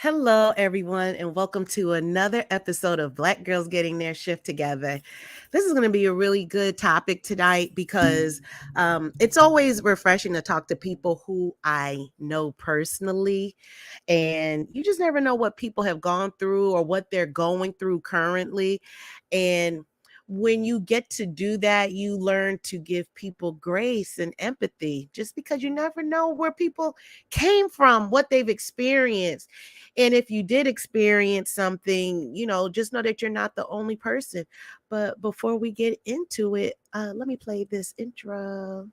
Hello, everyone, and welcome to another episode of Black Girls Getting Their Shift Together. This is going to be a really good topic tonight because it's always refreshing to talk to people who I know personally. And you just never know what people have gone through or what they're going through currently. And when you get to do that, you learn to give people grace and empathy just because you never know where people came from, what they've experienced. And if you did experience something, just know that you're not the only person. But before we get into it, let me play this intro.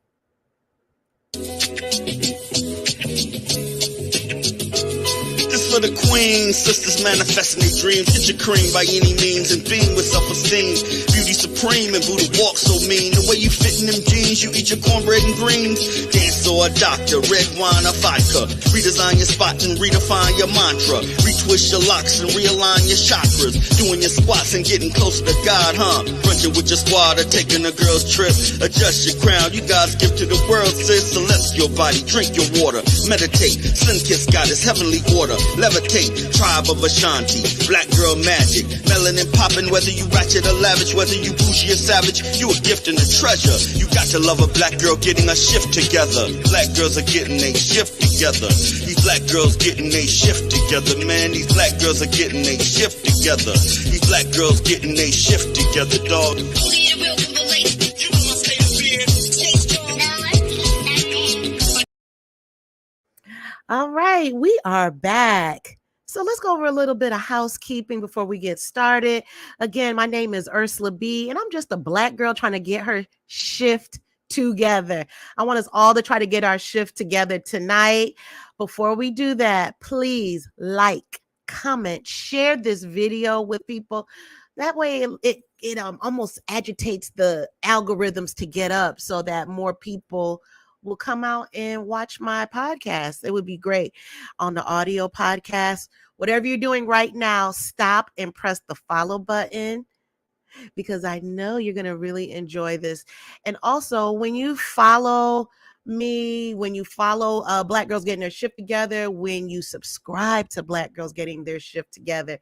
This for the queens, sisters manifesting their dreams. Get your cream by any means and beam with self-esteem. Beauty supreme and Buddha walk so mean. The way you fit in them jeans, you eat your cornbread and greens. Dance or a doctor, red wine or vodka. Redesign your spot and redefine your mantra. Retwist your locks and realign your chakras. Doing your squats and getting closer to God, huh? Brunching with your squad or taking a girl's trip. Adjust your crown, you guys give to the world, sis. Celestial body, drink your water. Meditate, sun-kissed goddess, heavenly order. Levitate, tribe of Ashanti, black girl magic, melanin popping, whether you ratchet or lavish, whether you bougie or savage, you a gift and a treasure. You got to love a black girl getting a shift together. Black girls are getting a shift together. These black girls getting a shift together, man. These black girls are getting a shift together. These black girls getting a shift together, dog. All right, we are back. So let's go over a little bit of housekeeping before we get started. Again, my name is Ursula B, and I'm just a black girl trying to get her shift together. I want us all to try to get our shift together tonight. Before we do that, please like, comment, share this video with people. That way it almost agitates the algorithms to get up so that more people will come out and watch my podcast. It would be great on the audio podcast. Whatever you're doing right now, stop and press the follow button because I know you're going to really enjoy this. And also, when you follow me, when you follow Black Girls Getting Their Shift Together, when you subscribe to Black Girls Getting Their Shift Together,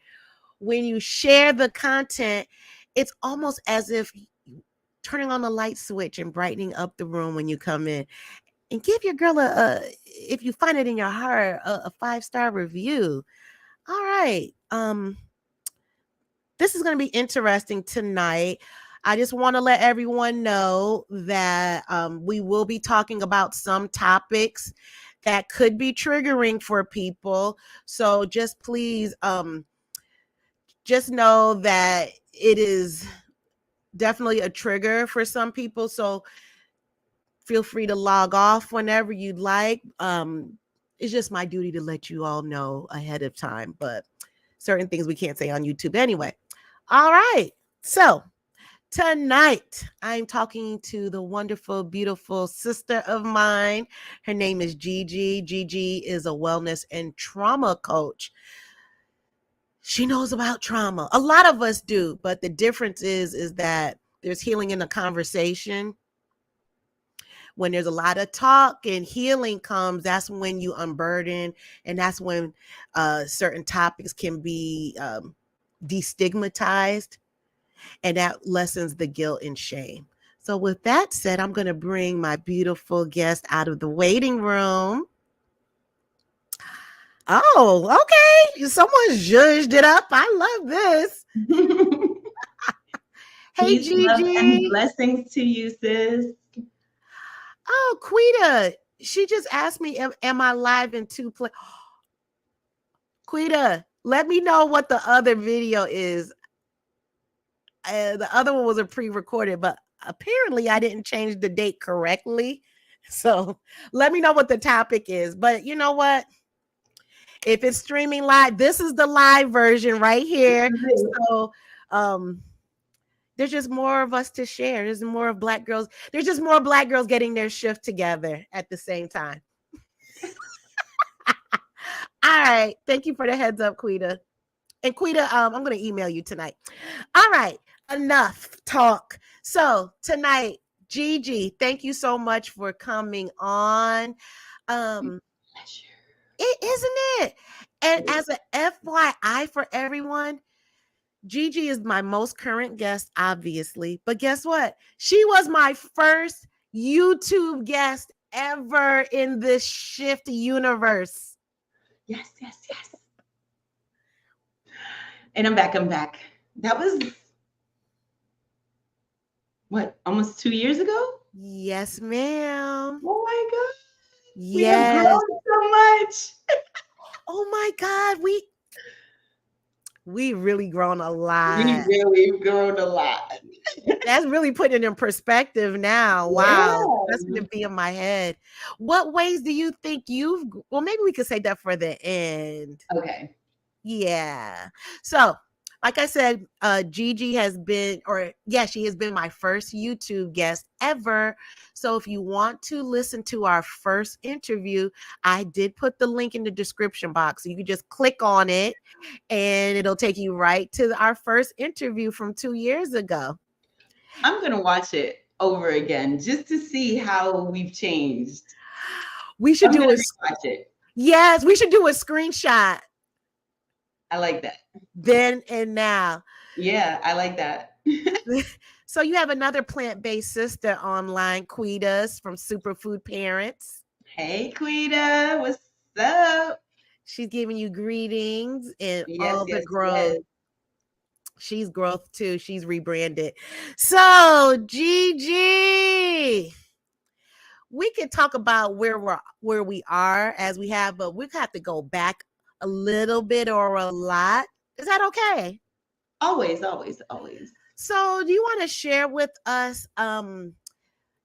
when you share the content, it's almost as if turning on the light switch and brightening up the room when you come in. And give your girl if you find it in your heart, a 5-star review. All right. This is going to be interesting tonight. I just want to let everyone know that we will be talking about some topics that could be triggering for people. So just please just know that it is definitely a trigger for some people. So feel free to log off whenever you'd like. It's just my duty to let you all know ahead of time, but certain things we can't say on YouTube anyway. All right. So tonight I'm talking to the wonderful, beautiful sister of mine. Her name is GiGi. GiGi is a wellness and trauma coach. She knows about trauma. A lot of us do, but the difference is that there's healing in the conversation. When there's a lot of talk and healing comes, that's when you unburden, and that's when certain topics can be destigmatized, and that lessens the guilt and shame. So with that said, I'm going to bring my beautiful guest out of the waiting room. Oh, okay. Someone zhuzhed it up. I love this. Hey, Peace, love, GiGi. and blessings to you, sis. Oh, Quita. She just asked me, am I live in 2 places? Quita, let me know what the other video is. The other one was a pre-recorded, but apparently I didn't change the date correctly. So let me know what the topic is. But you know what? If it's streaming live, this is the live version right here. So there's just more of us to share. There's more of Black girls. There's just more Black girls getting their shift together at the same time. All right. Thank you for the heads up, Quita. And Quita, I'm going to email you tonight. All right. Enough talk. So tonight, GiGi, thank you so much for coming on. It isn't it? And as a FYI for everyone, Gigi is my most current guest, obviously. But guess what? She was my first YouTube guest ever in this shift universe. Yes, yes, yes. And I'm back. I'm back. That was what, almost 2 years ago? Yes, ma'am. Oh my God. We have grown Yes. so much. Oh my God. We really grown a lot. We really grown a lot. That's really putting it in perspective now. Wow. That's Yeah. going to be in my head. What ways do you think well, maybe we could say that for the end. Okay. Yeah. So, like I said, Gigi has been, she has been my first YouTube guest ever. So, if you want to listen to our first interview, I did put the link in the description box. So, you can just click on it and it'll take you right to our first interview from 2 years ago. I'm going to watch it over again just to see how we've changed. We should I'm do going a to rewatch it. Yes, we should do a screenshot I like that. then and now. Yeah, I like that. So you have another plant-based sister online, Quitas from Superfood Parents. Hey, Quita, what's up? She's giving you greetings and Yes, all the yes, growth. yes. She's growth too. She's rebranded. So Gigi, we can talk about where we are as we have, but we have to go back a little bit or a lot. Is that okay? Always, always, always. So do you want to share with us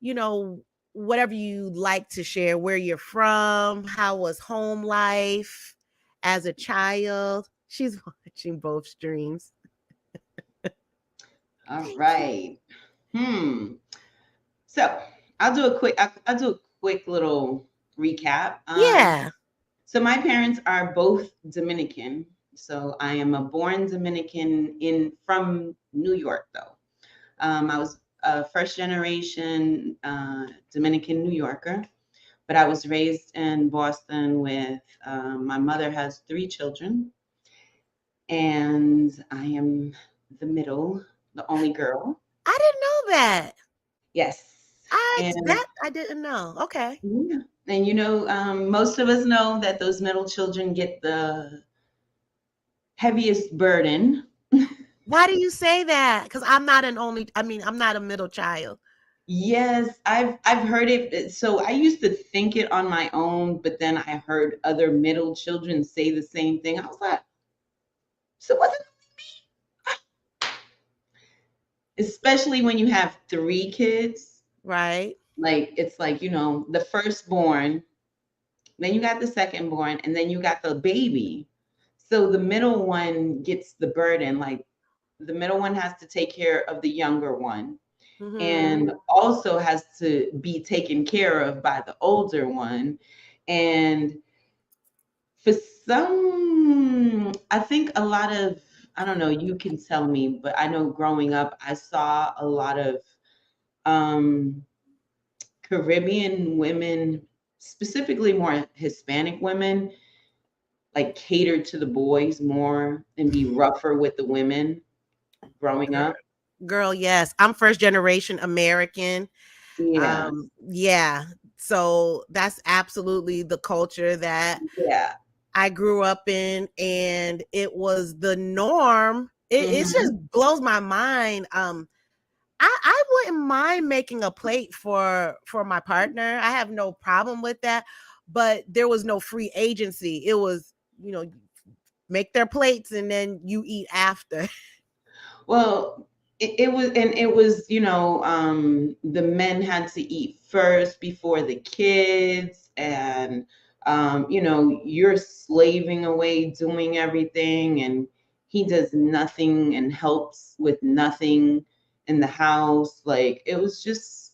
you know, whatever you like to share, where you're from, how was home life as a child? She's watching both streams. All right. So I'll do a quick little recap. Yeah. So my parents are both Dominican. So I am a born Dominican from New York, though. I was a first generation Dominican New Yorker, but I was raised in Boston with my mother has 3 children, and I am the middle, the only girl. I didn't know that. Yes, and I didn't know. Okay. yeah. And most of us know that those middle children get the heaviest burden. Why do you say that? Because I'm not I'm not a middle child. Yes, I've heard it. So I used to think it on my own, but then I heard other middle children say the same thing. I was like, so what's it? Especially when you have 3 kids, Right. like it's like, the firstborn, then you got the secondborn, and then you got the baby. So the middle one gets the burden. Like the middle one has to take care of the younger one, Mm-hmm. and also has to be taken care of by the older one. And for I think a lot of, I don't know, you can tell me, but I know growing up, I saw a lot of um, Caribbean women, specifically more Hispanic women, like cater to the boys more and be rougher with the women growing up. Girl, yes. I'm first generation American. Yeah. Yeah. So that's absolutely the culture that Yeah. I grew up in, and it was the norm. It just Hmm. blows my mind. I wouldn't mind making a plate for my partner. I have no problem with that. But there was no free agency. It was, make their plates and then you eat after. Well, it was, the men had to eat first before the kids, and you're slaving away doing everything, and he does nothing and helps with nothing in the house. Like it was just,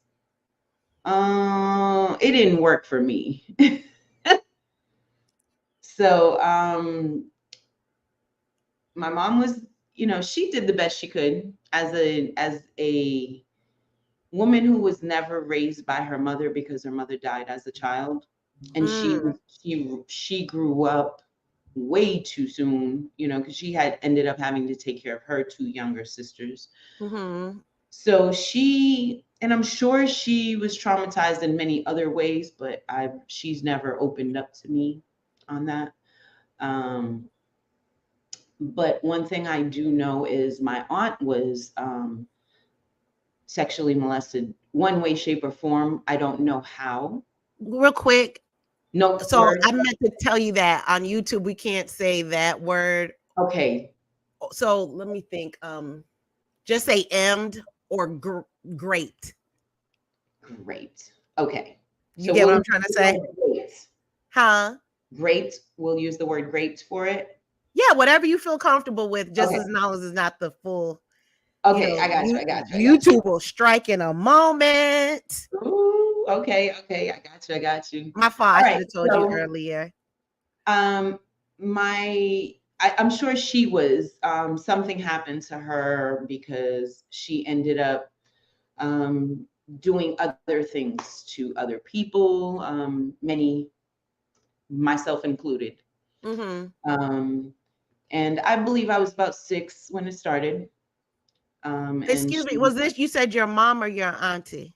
it didn't work for me. So my mom was, she did the best she could as a woman who was never raised by her mother because her mother died as a child. and Mm, she grew up way too soon, you know, because she had ended up having to take care of her two younger sisters. mm-hmm. So she, and I'm sure she was traumatized in many other ways, but she's never opened up to me on that. Um, but one thing I do know is my aunt was sexually molested one way, shape, or form. I don't know how. Real quick. No So word. I meant to tell you that on YouTube we can't say that word. Okay, So let me think. Just say emmed or great. great. Okay, You so get we'll what I'm use trying to the say? word great. Huh? Great. We'll use the word great for it. Yeah, whatever you feel comfortable with, just Okay. as long as it's not the full, Okay, I got you. I got you. I got you. YouTube will strike in a moment. Ooh, okay, okay. I got you. I got you. My fault. All I should right. have told you So, earlier. um, I'm sure she was, something happened to her because she ended up, um, doing other things to other people, many, myself included. Mm-hmm. Um, and I believe I was about 6 when it started. And Excuse me. she, Was this you said your mom or your auntie?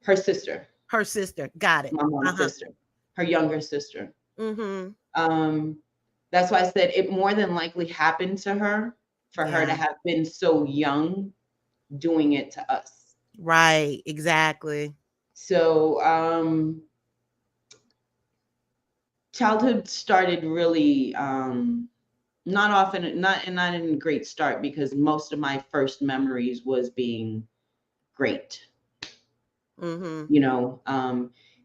her sister, Her sister. Got it. my mom's Uh-huh. sister, her younger sister. Mm-hmm. Um, that's why I said it more than likely happened to her for her to Yeah. have been so young doing it to us. Right. Exactly. So, childhood started really, not often, not in a great start because most of my first memories was being great, Mm-hmm. you know.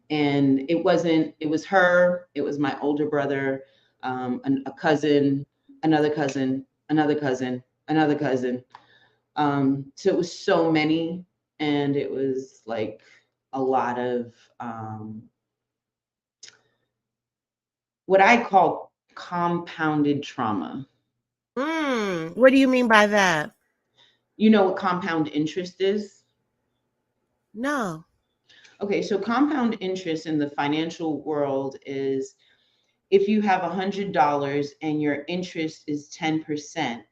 And it was her, it was my older brother, a cousin, another cousin, another cousin, another cousin. So it was so many, and it was like a lot of, um, what I call compounded trauma. What do you mean by that? You know what compound interest is? No. Okay, so compound interest in the financial world is if you have $100 and your interest is 10%,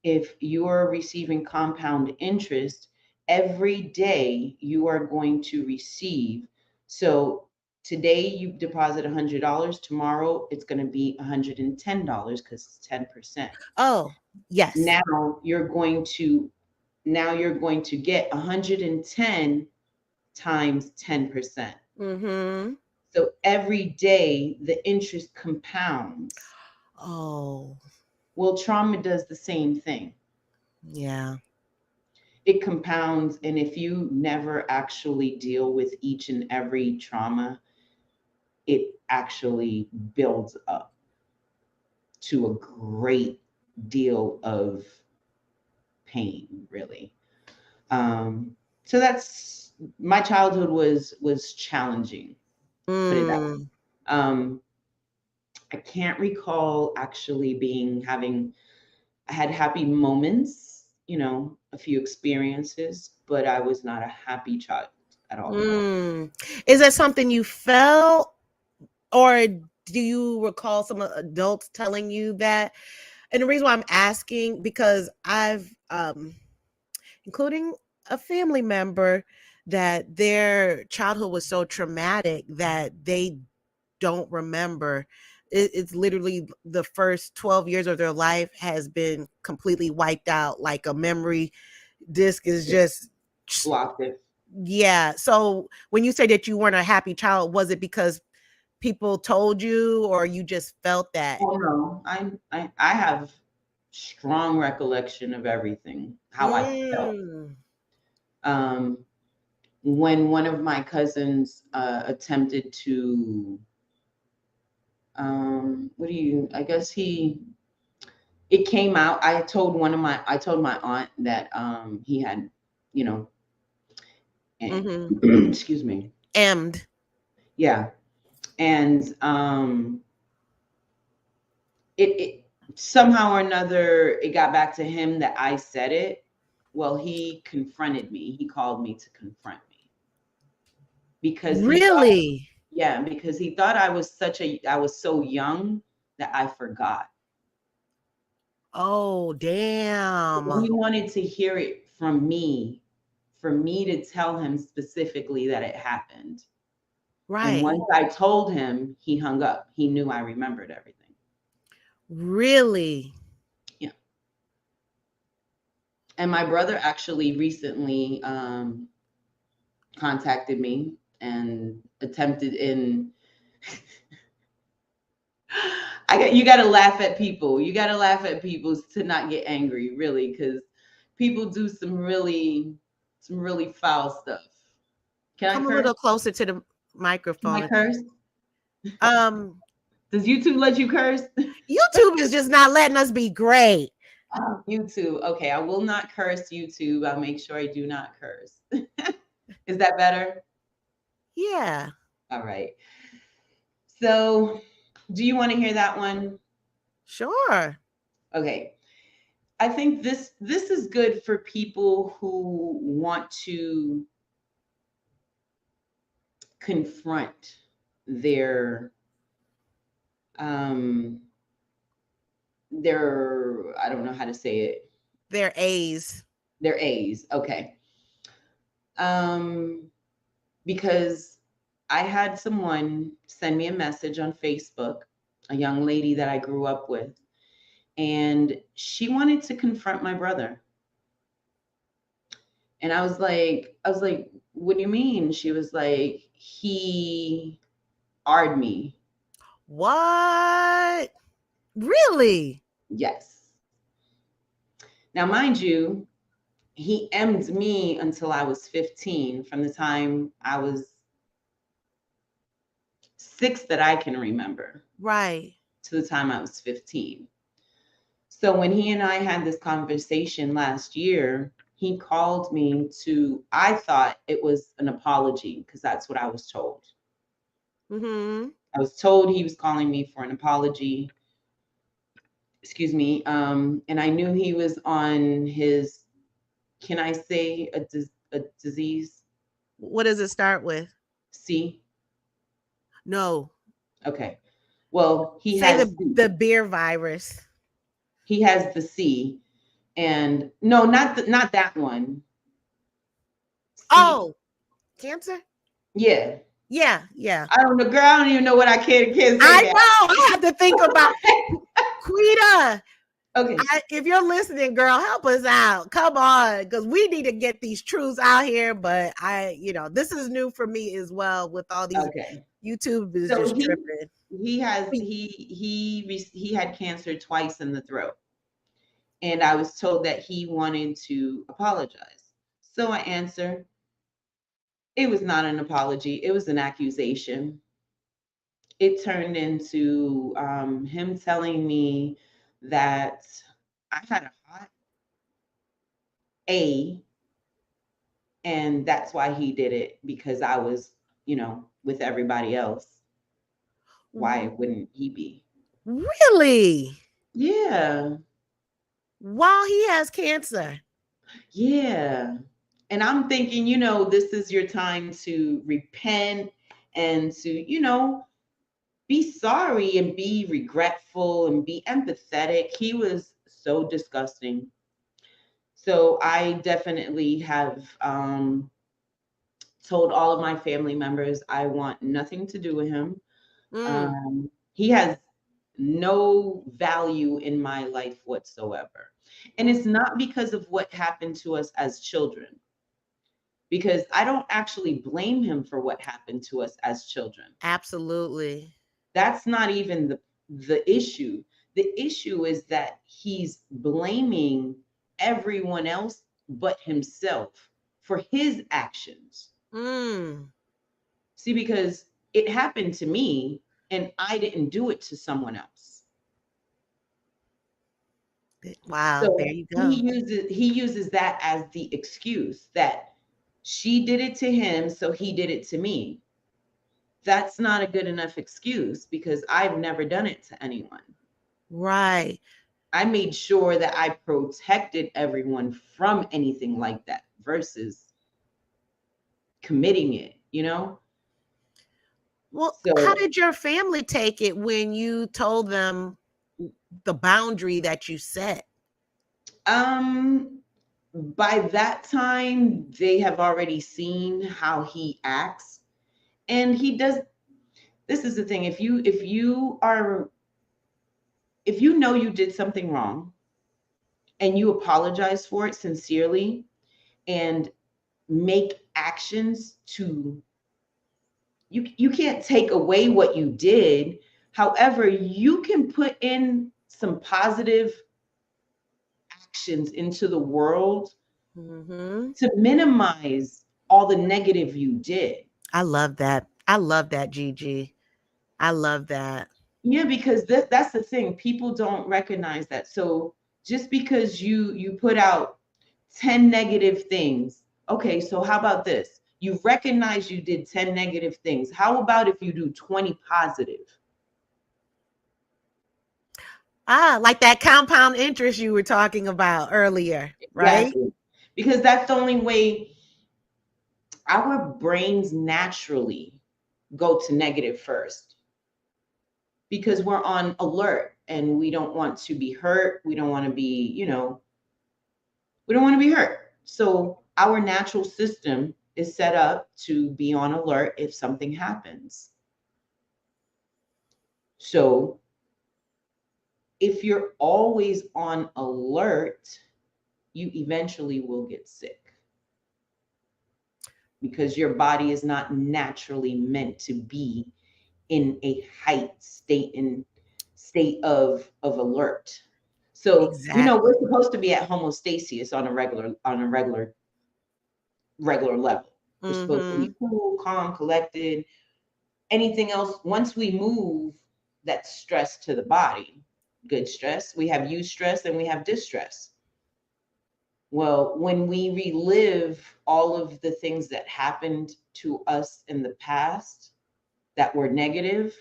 if you're receiving compound interest, every day you are going to receive. So today you deposit $100, tomorrow it's going to be $110 because it's 10%. Oh, yes. Now you're going to now you're going to get 110 times 10%. Mm-hmm. So every day the interest compounds. Oh, Well, trauma does the same thing. yeah. It compounds, and if you never actually deal with each and every trauma, it actually builds up to a great deal of pain, really. So that's my childhood was challenging, put it that Mm. way. I can't recall actually being having I had happy moments, you know, a few experiences, but I was not a happy child at all. Mm. Is that something you felt, or do you recall some adults telling you that? And the reason why I'm asking, because I've including a family member, that their childhood was so traumatic that they don't remember. It's literally the first 12 years of their life has been completely wiped out. Like a memory disk is just, Blocked it. yeah. So when you say that you weren't a happy child, was it because people told you or you just felt that? Oh no, I have strong recollection of everything, how I felt. Mm. Um, when one of my cousins attempted to, what do you? I guess it came out. I told my aunt that he had, you know, and, Mm-hmm. excuse me, And yeah, and it somehow or another it got back to him that I said it. Well, he confronted me. He called me to confront me because he thought, really? Yeah, because he thought I was so young that I forgot. Oh, He damn. wanted to hear it from me, for me to tell him specifically that it happened. And Right. once I told him, he hung up. He knew I remembered everything. Really? Yeah. And my brother actually recently contacted me and attempted in you got to laugh at people. You got to laugh at people to not get angry, really, cuz people do some really foul stuff. Can I Come a curse? little closer to the Can I microphone. curse? Um, Does YouTube let you curse? YouTube is just not letting us be great. YouTube. Okay, I will not curse YouTube. I'll make sure I do not curse. Is that better? Yeah, All right. So, do you want to hear that one? sure. Okay. I think this is good for people who want to confront their um I don't know how to say it. They're A's. Their A's. Okay. Um because I had someone send me a message on Facebook, a young lady that I grew up with, and she wanted to confront my brother. And I was like, what do you mean? She was like, he R'd me. What? Really? Yes. Now, mind you, he M'd me until I was 15, from the time I was 6 that I can remember Right. to the time I was 15. So when he and I had this conversation last year, he called me to, I thought it was an apology because that's what I was told. Mm-hmm. I was told he was calling me for an apology. Excuse me. And I knew he was on his, can I say a disease? What does it start with? C. No. Okay. Well, Say the beer virus. he has the C, and no, not that one. C. Oh, cancer? Yeah. Yeah, yeah. I don't know, girl. I don't even know what I can't say I that. know. I have to think about Quita. Okay. If you're listening, girl, help us out. Come on, because we need to get these truths out here. But this is new for me as well. With all these Okay. YouTube is So just tripping. he had cancer twice in the throat, and I was told that he wanted to apologize. So I answered, it was not an apology. It was an accusation. It turned into him telling me that I had a hot A, and that's why he did it, because I was, with everybody else. Why wouldn't he be? Really? Yeah, While he has cancer. yeah. And I'm thinking, this is your time to repent and to, be sorry and be regretful and be empathetic. He was so disgusting. So I definitely have told all of my family members I want nothing to do with him. Mm, He has no value in my life whatsoever. And mm, it's not because of what happened to us as children, because I don't actually blame him for what happened to us as children. absolutely. That's not even the issue. The issue is that he's blaming everyone else but himself for his actions. Mm. See, because it happened to me and I didn't do it to someone else. Wow, there So you he go. uses that as the excuse that she did it to him, so he did it to me. That's not a good enough excuse because I've never done it to anyone. Right. I made sure that I protected everyone from anything like that versus committing it, Well, how So, did your family take it when you told them the boundary that you set? um, by that time, they have already seen how he acts, and he does. This is the thing: if you know you did something wrong and you apologize for it sincerely and make actions to you can't take away what you did. However, you can put in some positive actions into the world Mhm. to minimize all the negative you did. I love that. I love that, Gigi. I love that. Yeah, because that's the thing. People don't recognize that. So just because you put out 10 negative things, okay, so how about this? You recognize you did 10 negative things. How about if you do 20 positive? Like that compound interest you were talking about earlier, right? Exactly. Because that's the only way our brains naturally go to negative first because we're on alert and we don't want to be hurt. We don't want to be, we don't want to be hurt. So our natural system is set up to be on alert if something happens. So if you're always on alert, you eventually will get sick because your body is not naturally meant to be in a height state of alert. So we're Exactly. supposed to be at homeostasis on a regular level. We're supposed to be Mhm. cool, calm, collected. Anything else, once we move, that's stress to the body. Good stress. We have eustress and we have distress. Well, when we relive all of the things that happened to us in the past that were negative,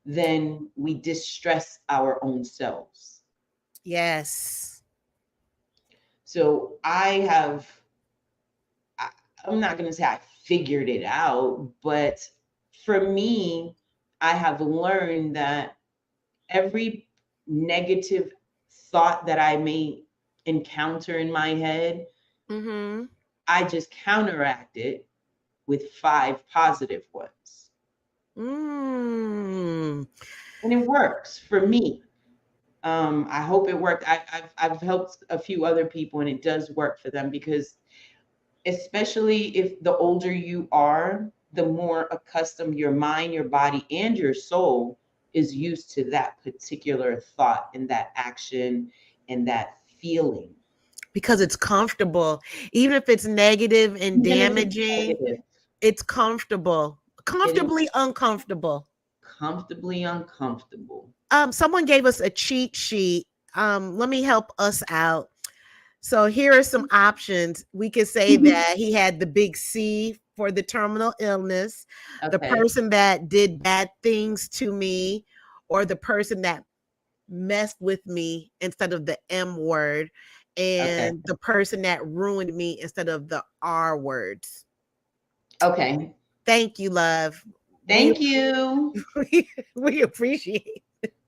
then we distress our own selves. Yes. So I, I'm not going to say I figured it out, but for me, I have learned that every negative thought that I may encounter in my head, Mhm. I just counteract it with five positive ones. Mm. And it works for me. I hope it worked. I've helped a few other people and it does work for them because especially if the older you are, the more accustomed your mind, your body, and your soul is used to that particular thought and that action and that feeling. Because it's comfortable. Even if it's negative and Even if it's damaging, negative, it's comfortable. it is Comfortably uncomfortable. comfortably uncomfortable. Someone gave us a cheat sheet. Let me help us out. So here are some options. We could say that he had the big C for the terminal illness, the Okay, person that did bad things to me, or the person that messed with me instead of the M word, okay, and the person that ruined me instead of the R words. okay. Thank you, love. We Thank you. we appreciate.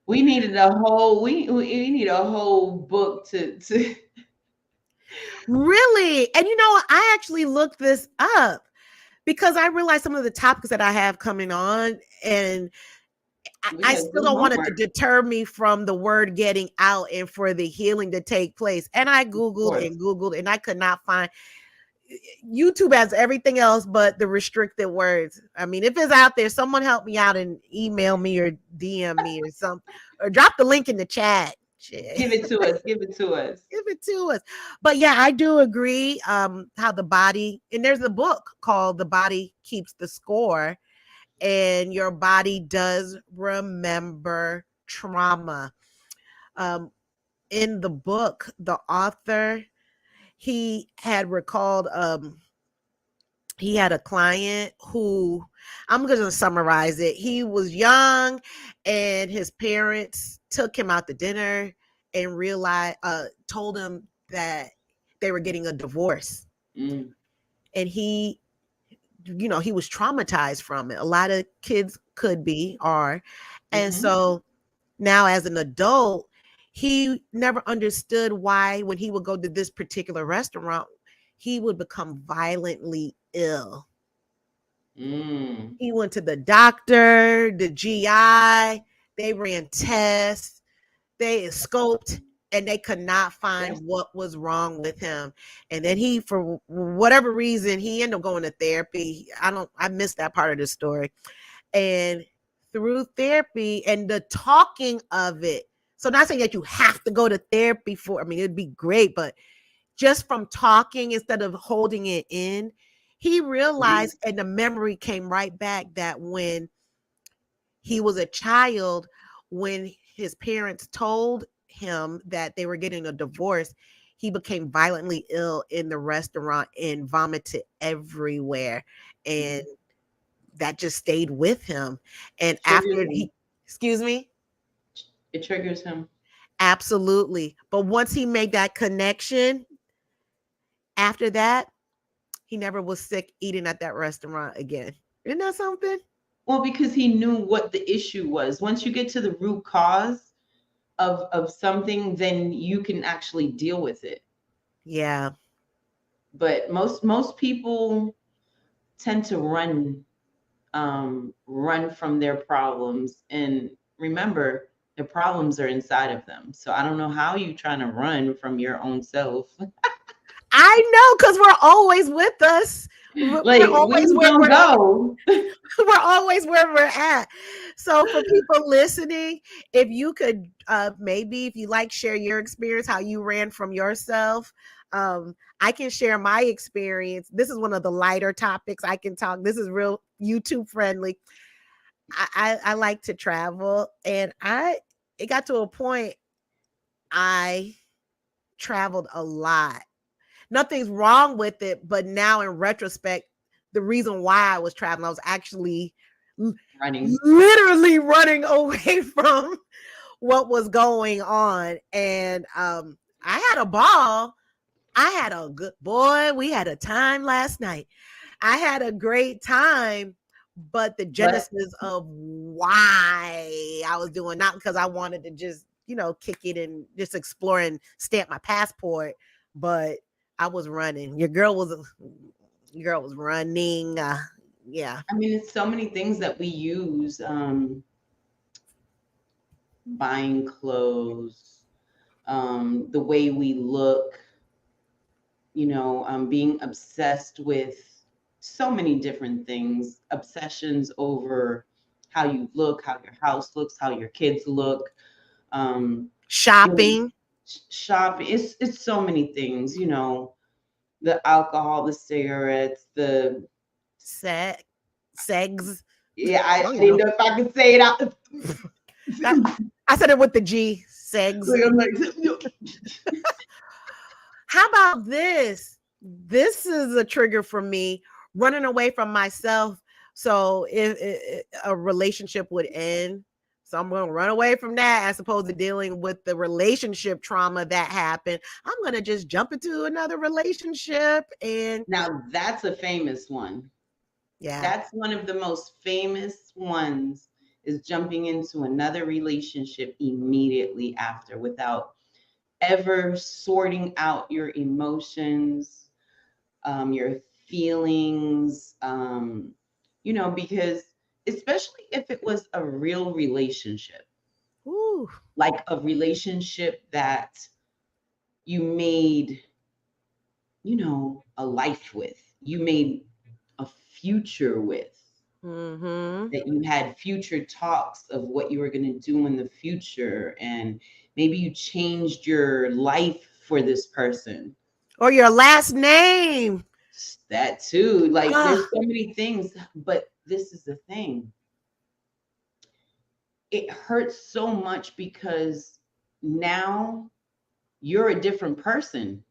We needed a whole we need a whole book to Really? And you know what? I actually looked this up because I realized some of the topics that I have coming on, and we I gotta still do don't want it to homework. deter me from the word getting out and for the healing to take place. And I Of Googled course, and Googled and I could not find. YouTube has everything else but the restricted words. I mean, if it's out there, someone help me out and email me or DM me or something, or drop the link in the chat. Shit. give it to us. Give it to us. Give it to us. But yeah, I do agree. How the body, and there's a book called The Body Keeps the Score, and your body does remember trauma. Um, in the book, the author, he had recalled he had a client who, I'm going to summarize it. He was young and his parents took him out to dinner and realized told him that they were getting a divorce. Mm, And he he was traumatized from it. A lot of kids could be, are. And Hmm. so now as an adult, he never understood why when he would go to this particular restaurant, he would become violently ill. Mm. He went to the doctor, the GI, they ran tests, they scoped, and they could not find Yes. what was wrong with him. And then he, for whatever reason, he ended up going to therapy. I missed that part of the story. And through therapy and the talking of it, so not saying that you have to go to therapy for, I mean, it'd be great, but just from talking instead of holding it in, he Mhm. realized, and the memory came right back, that when he was a child, when his parents told him that they were getting a divorce, he became violently ill in the restaurant and vomited everywhere. And that just stayed with him. And Triggers after him. he, excuse me, It triggers him. absolutely. But once he made that connection, after that, he never was sick eating at that restaurant again. Isn't that something? Well, because he knew what the issue was. Once you get to the root cause of something, then you can actually deal with it. Yeah. But most people tend to run from their problems, and remember, the problems are inside of them. So I don't know how you trying to run from your own self. I know, because we're always with us. We're Like, where always you where gonna we're go? we're always where we're at. So for people listening, if you could maybe if you like share your experience, how you ran from yourself. I can share my experience. This is one of the lighter topics I can talk. This is real YouTube friendly. I like to travel, and it got to a point I traveled a lot. Nothing's wrong with it, but now in retrospect, the reason why I was traveling, I was actually Running. literally running away from what was going on. And I had a ball. I had a good boy. We had a time last night. I had a great time, but the But genesis of why I was doing, not because I wanted to just, kick it and just explore and stamp my passport, but I was running. Your girl was running. Yeah. I mean, it's so many things that we use. Buying clothes, the way we look, being obsessed with so many different things, obsessions over how you look, how your house looks, how your kids look, you know, Shopping, shopping. It's so many things, the alcohol, the cigarettes, the sex, segs. yeah, I I don't even didn't know. know if I could say it out. That, I said it with the G, segs. Like, I'm like, How about this? This is a trigger for me, running away from myself. So if a relationship would end, so I'm going to run away from that as opposed to dealing with the relationship trauma that happened. I'm going to just jump into another relationship and now that's a famous one. yeah, That's one of the most famous ones, is jumping into another relationship immediately after without ever sorting out your emotions, your feelings, because especially if it was a real relationship, ooh, like a relationship that you made, a life with, you made a future with, mm-hmm. that you had future talks of what you were going to do in the future, and maybe you changed your life for this person. Or your last name. That too, like there's Ah, so many things, but this is the thing, it hurts so much because now you're a different person.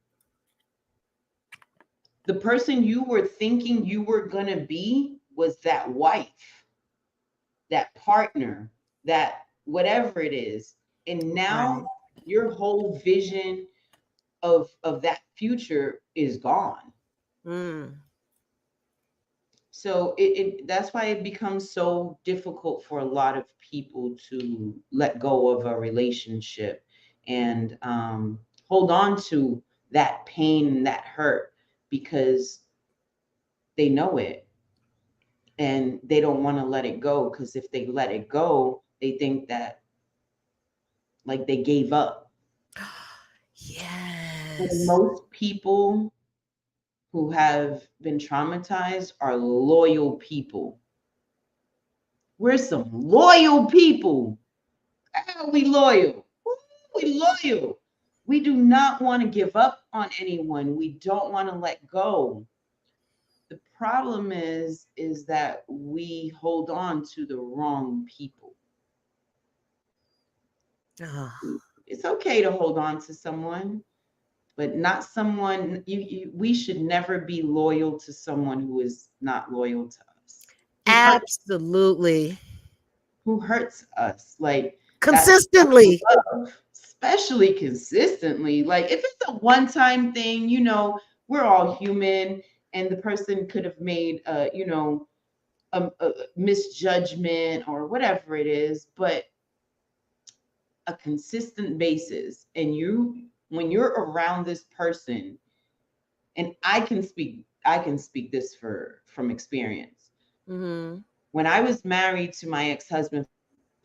The person you were thinking you were going to be was that wife, that partner, that whatever it is. And now right. your whole vision of that future is gone. Mm. So that's why it becomes so difficult for a lot of people to let go of a relationship and hold on to that pain and that hurt because they know it and they don't want to let it go because if they let it go, they think that like they gave up. And Yes. most people who have been traumatized are loyal people. We're some loyal people. Ah, we loyal. Ooh, we loyal. We do not want to give up on anyone. We don't want to let go. The problem is that we hold on to the wrong people. Oh, It's okay to hold on to someone, but not someone we should never be loyal to someone who is not loyal to us. Who hurt absolutely. who hurts us. Like that's Consistently. love, especially consistently. Like if it's a one-time thing, we're all human, and the person could have made a misjudgment or whatever it is, but a consistent basis, and when you're around this person, and I can speak this from experience. Hmm. When I was married to my ex-husband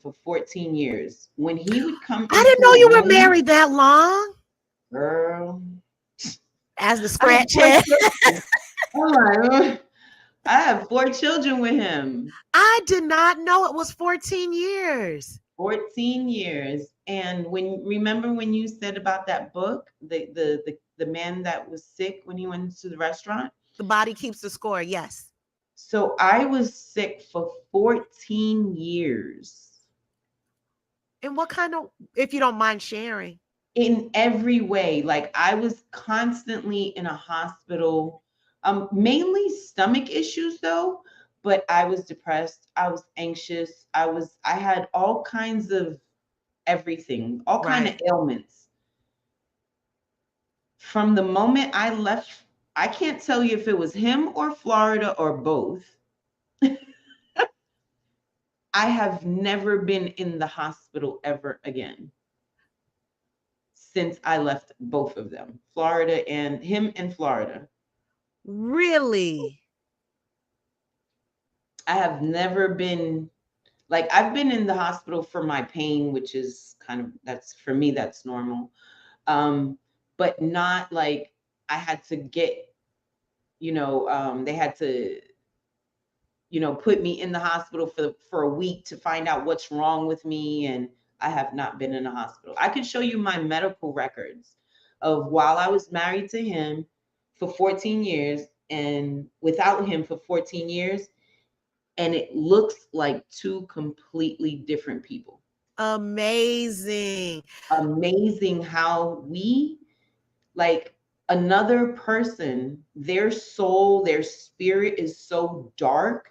for 14 years, when he would come into a I didn't know you room, were married that long. girl, As the I have scratch four head. children. Oh my, I have 4 children with him. I did not know it was 14 years. 14 years. And remember when you said about that book, the man that was sick when he went to the restaurant? The body keeps the score. Yes. So I was sick for 14 years And what kind of, if you don't mind sharing? in every way. Like I was constantly in a hospital, mainly stomach issues though, but I was depressed, I was anxious, I had all kinds of everything, all kind of Right. ailments. From the moment I left, I can't tell you if it was him or Florida or both. I have never been in the hospital ever again since I left both of them, Florida and him in Florida. Really? I have never been like I've been in the hospital for my pain, which is kind of that's for me that's normal. Um, but not like I had to get, they had to, put me in the hospital for a week to find out what's wrong with me. And I have not been in a hospital. I could show you my medical records of while I was married to him for 14 years and without him for 14 years. And it looks like two completely different people. Amazing. Amazing how like another person, their soul, their spirit is so dark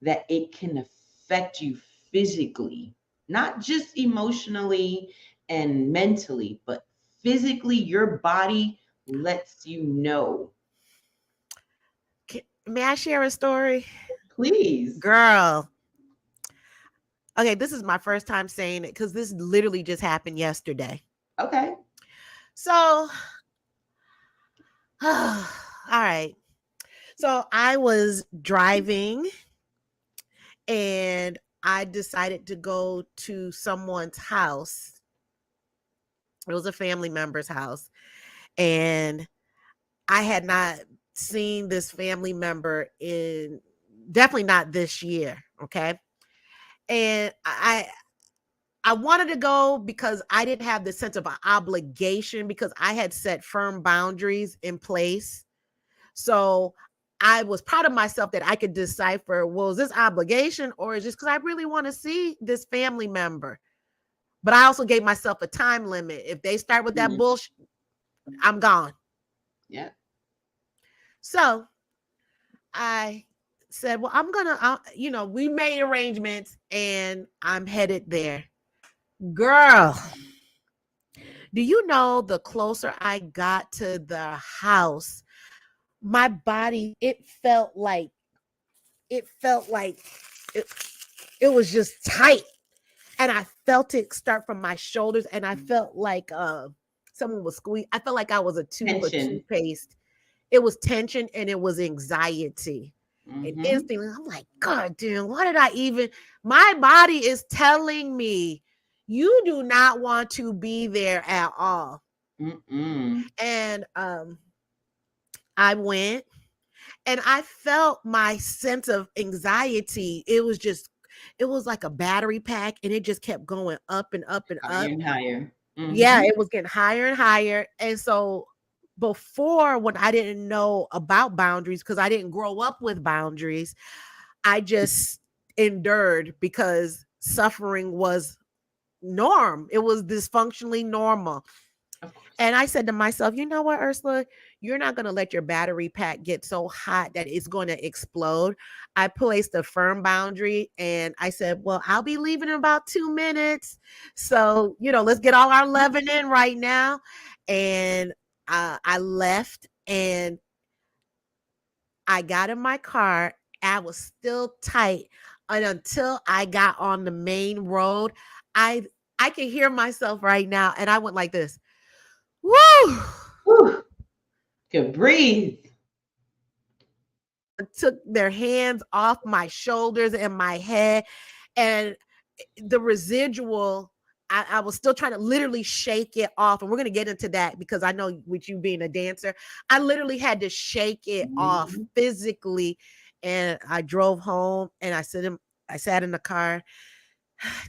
that it can affect you physically, not just emotionally and mentally, but physically, your body lets you know. May I share a story? Please. Girl. Okay, this is my first time saying it because this literally just happened yesterday. Okay. So, all right. So I was driving and I decided to go to someone's house. It was a family member's house. And I had not seen this family member in definitely not this year. Okay. And I wanted to go because I didn't have the sense of an obligation because I had set firm boundaries in place. So I was proud of myself that I could decipher, well, is this obligation or is this because I really want to see this family member? But I also gave myself a time limit. If they start with that Mhm. bullshit, I'm gone. Yeah. So I said, well, I'm going to, we made arrangements and I'm headed there. Girl, do you know the closer I got to the house, my body, it felt like it felt like it, it was just tight. And I felt it start from my shoulders, and I felt like someone was squeezing. I felt like I was a tube of Tension. toothpaste. It was tension and it was anxiety. And Mm-hmm. instantly, I'm like, God damn, why did I even? My body is telling me you do not want to be there at all. Mm-mm. And I went and I felt my sense of anxiety. It was like a battery pack, and it just kept going up and up and Higher up. and higher. Yeah, Mm-hmm. it was getting higher and higher. And so before, when I didn't know about boundaries, because I didn't grow up with boundaries, I just endured because suffering was norm. It was dysfunctionally normal. Of course. And I said to myself, you know what, Ursula, you're not going to let your battery pack get so hot that it's going to explode. I placed a firm boundary and I said, well, I'll be leaving in about 2 minutes. So, let's get all our loving in right now. And I left and I got in my car. I was still tight. And until I got on the main road, I I can hear myself right now. And I went like this. Woo! Whew. Could breathe. Took their hands off my shoulders and my head, and the residual, I was still trying to literally shake it off. And we're going to get into that because I know with you being a dancer, I literally had to shake it off Mm-hmm. physically. And I drove home and I sat in the car,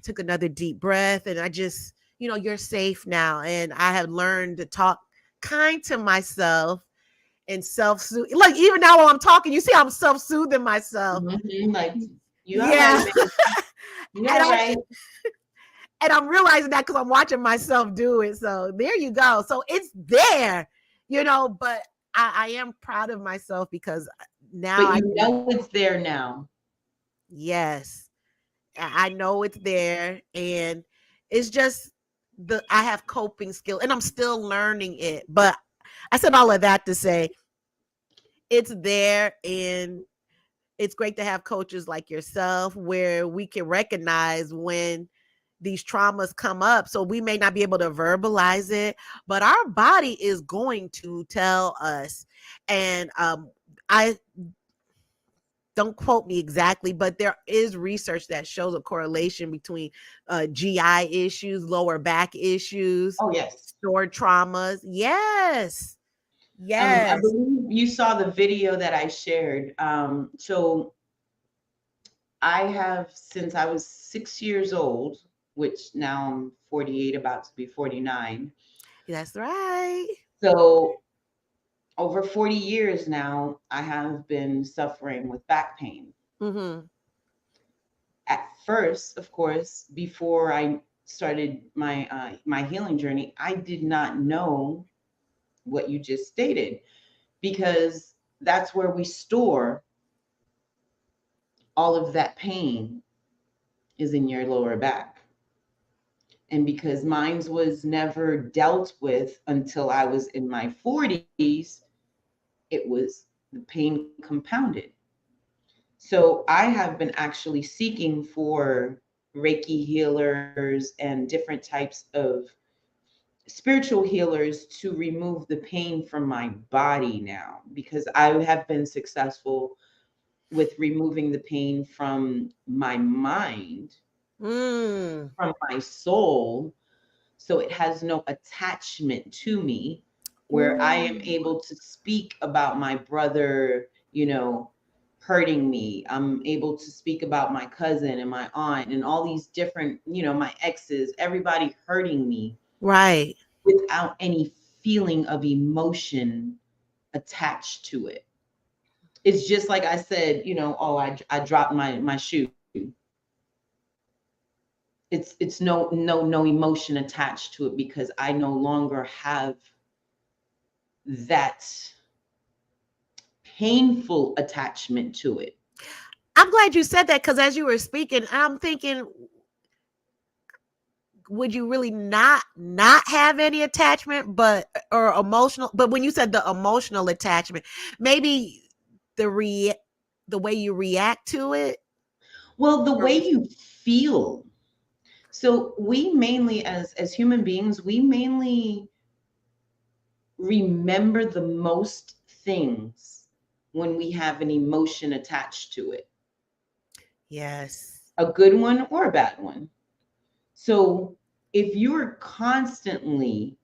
took another deep breath, and I just, you're safe now. And I have learned to talk kind to myself and self-soothe. Like even now while I'm talking, you see I'm self-soothing myself. Mm-hmm. Like, you all right, Yeah. baby. You and all I right. and I'm realizing that because I'm watching myself do it. So there you go. So it's there, but I am proud of myself because now But I you can, know it's there now. yes, I know it's there. And it's just I have coping skill and I'm still learning it. But I said all of that to say it's there, and it's great to have coaches like yourself where we can recognize when these traumas come up. So we may not be able to verbalize it, but our body is going to tell us. And I don't quote me exactly, but there is research that shows a correlation between GI issues, lower back issues, Oh, yes. stored traumas. Yes. I Yes. believe you saw the video that I shared. So I have, since I was 6 years old, which now I'm 48, about to be 49. That's right. So over 40 years now, I have been suffering with back pain. Mm-hmm. At first, of course, before I started my healing journey, I did not know what you just stated, because that's where we store all of that pain, is in your lower back. And because mine was never dealt with until I was in my 40s, it was the pain compounded. So I have been actually seeking for Reiki healers and different types of spiritual healers to remove the pain from my body now, because I have been successful with removing the pain from my mind, Mm. from my soul, so it has no attachment to me, where I am Ooh. able to speak about my brother, hurting me. I'm able to speak about my cousin and my aunt and all these different, my exes, everybody hurting me Right. without any feeling of emotion attached to it. It's just like I said, oh, I dropped my shoe. It's no emotion attached to it, because I no longer have that painful attachment to it. I'm glad you said that because as you were speaking, I'm thinking, would you really not have any attachment, but or emotional? But when you said the emotional attachment, maybe the the way you react to it? Well, the Or way you feel. So we mainly, as human beings, we mainly remember the most things when we have an emotion attached to it, yes. a good one or a bad one. So if you're constantly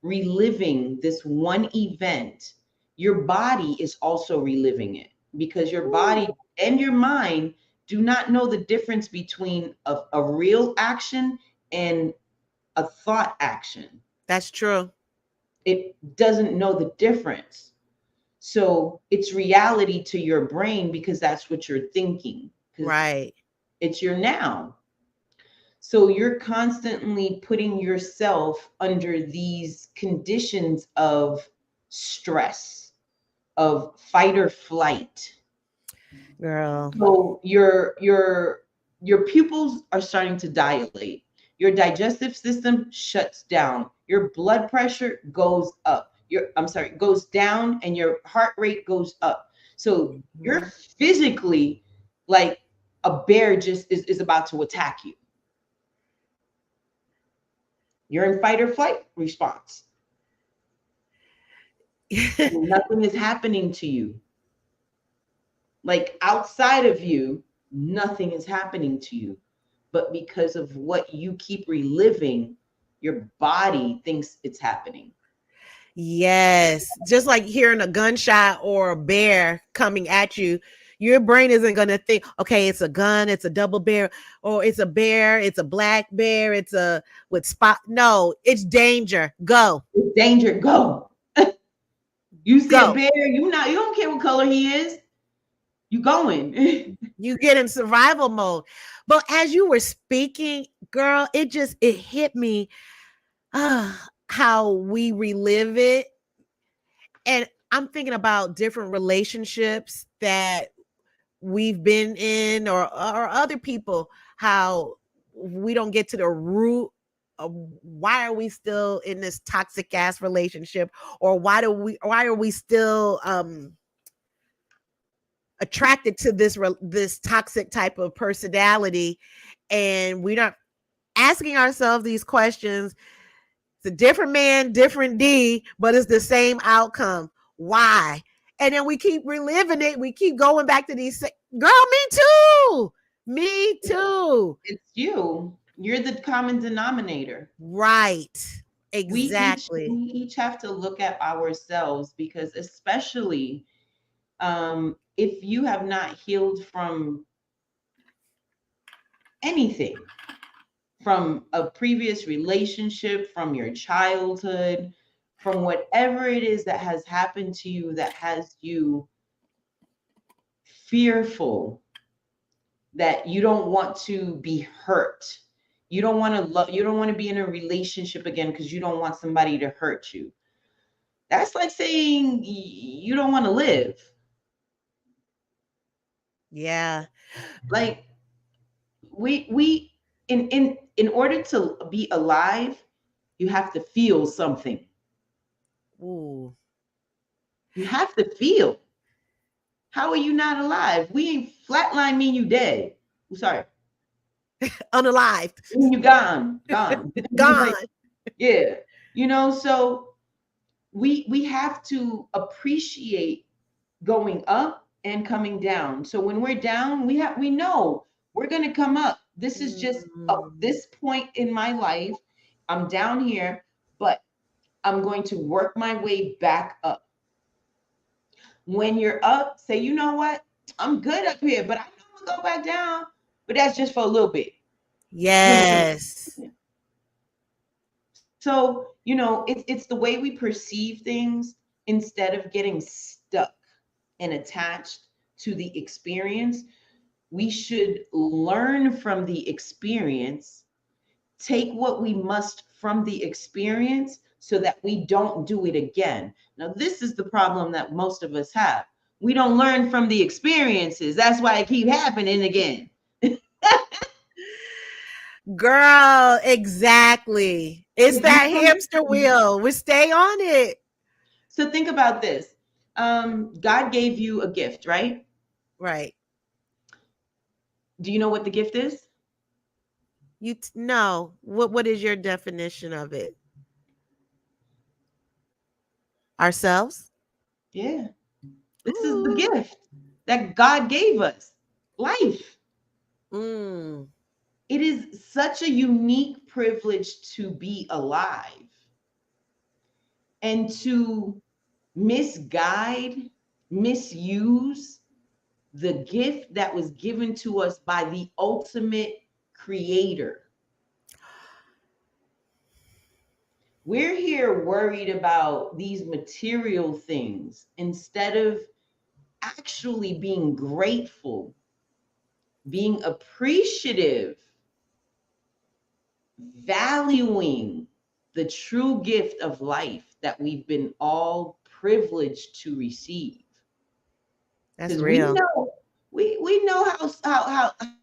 reliving this one event, your body is also reliving it, because your body Ooh, and your mind do not know the difference between a real action and a thought action. that's true. It doesn't know the difference. So it's reality to your brain because that's what you're thinking, because Right. it's your now. So you're constantly putting yourself under these conditions of stress, of fight or flight. Girl. So your pupils are starting to dilate. Your digestive system shuts down. Your blood pressure goes up. Goes down, and your heart rate goes up. So you're Mhm. physically like a bear just is about to attack you. You're in fight or flight response. And nothing is happening to you. Like outside of you, nothing is happening to you. But because of what you keep reliving, your body thinks it's happening. Yes. Just like hearing a gunshot or a bear coming at you, your brain isn't going to think, okay, it's a gun, it's a double bear, or it's a bear, it's a black bear, it's a with spot. No, it's danger. Go. It's danger, go. You see a Go. bear, you don't care what color he is. You going. You get in survival mode. But as you were speaking, girl, it hit me how we relive it. And I'm thinking about different relationships that we've been in, or other people, how we don't get to the root of why are we still in this toxic ass relationship, or why are we still attracted to this toxic type of personality, and we're not asking ourselves these questions. It's a different man, different D, but it's the same outcome. Why? And then we keep reliving it. We keep going back to these. Girl, me too. Me too. It's you. You're the common denominator. Right. We each we Exactly. each have to look at ourselves, because especially if you have not healed from anything, from a previous relationship, from your childhood, from whatever it is that has happened to you that has you fearful, that you don't want to be hurt. You don't want to love, you don't want to be in a relationship again because you don't want somebody to hurt you. That's like saying you don't want to live. Yeah. Like we in order to be alive, you have to feel something. Ooh. You have to feel. How are you not alive? We ain't flatline mean you dead. I'm sorry. Unalived. You gone, gone. Like, Gone. yeah. So we have to appreciate going up and coming down. So when we're down, we know we're gonna come up. This is just up Mm, this point in my life. I'm down here, but I'm going to work my way back up. When you're up, say, you know what? I'm good up here, but I know I'm gonna go back down. But that's just for a little bit. You know. yes. So, it's the way we perceive things instead of getting stuck and attached to the experience. We should learn from the experience, take what we must from the experience so that we don't do it again. Now, this is the problem that most of us have. We don't learn from the experiences. That's why it keep happening again. Girl, exactly. It's If you that hamster wheel. We stay on it. So think about this. God gave you a gift, right? Right. Do you know what the gift is? No. What is your definition of it? Ourselves? Yeah. This is the Ooh. gift that God gave us, life. Mm. It is such a unique privilege to be alive, and to misguide, misuse the gift that was given to us by the ultimate creator. We're here worried about these material things instead of actually being grateful, being appreciative, valuing the true gift of life that we've been all privileged to receive. That's Because we real. know, we know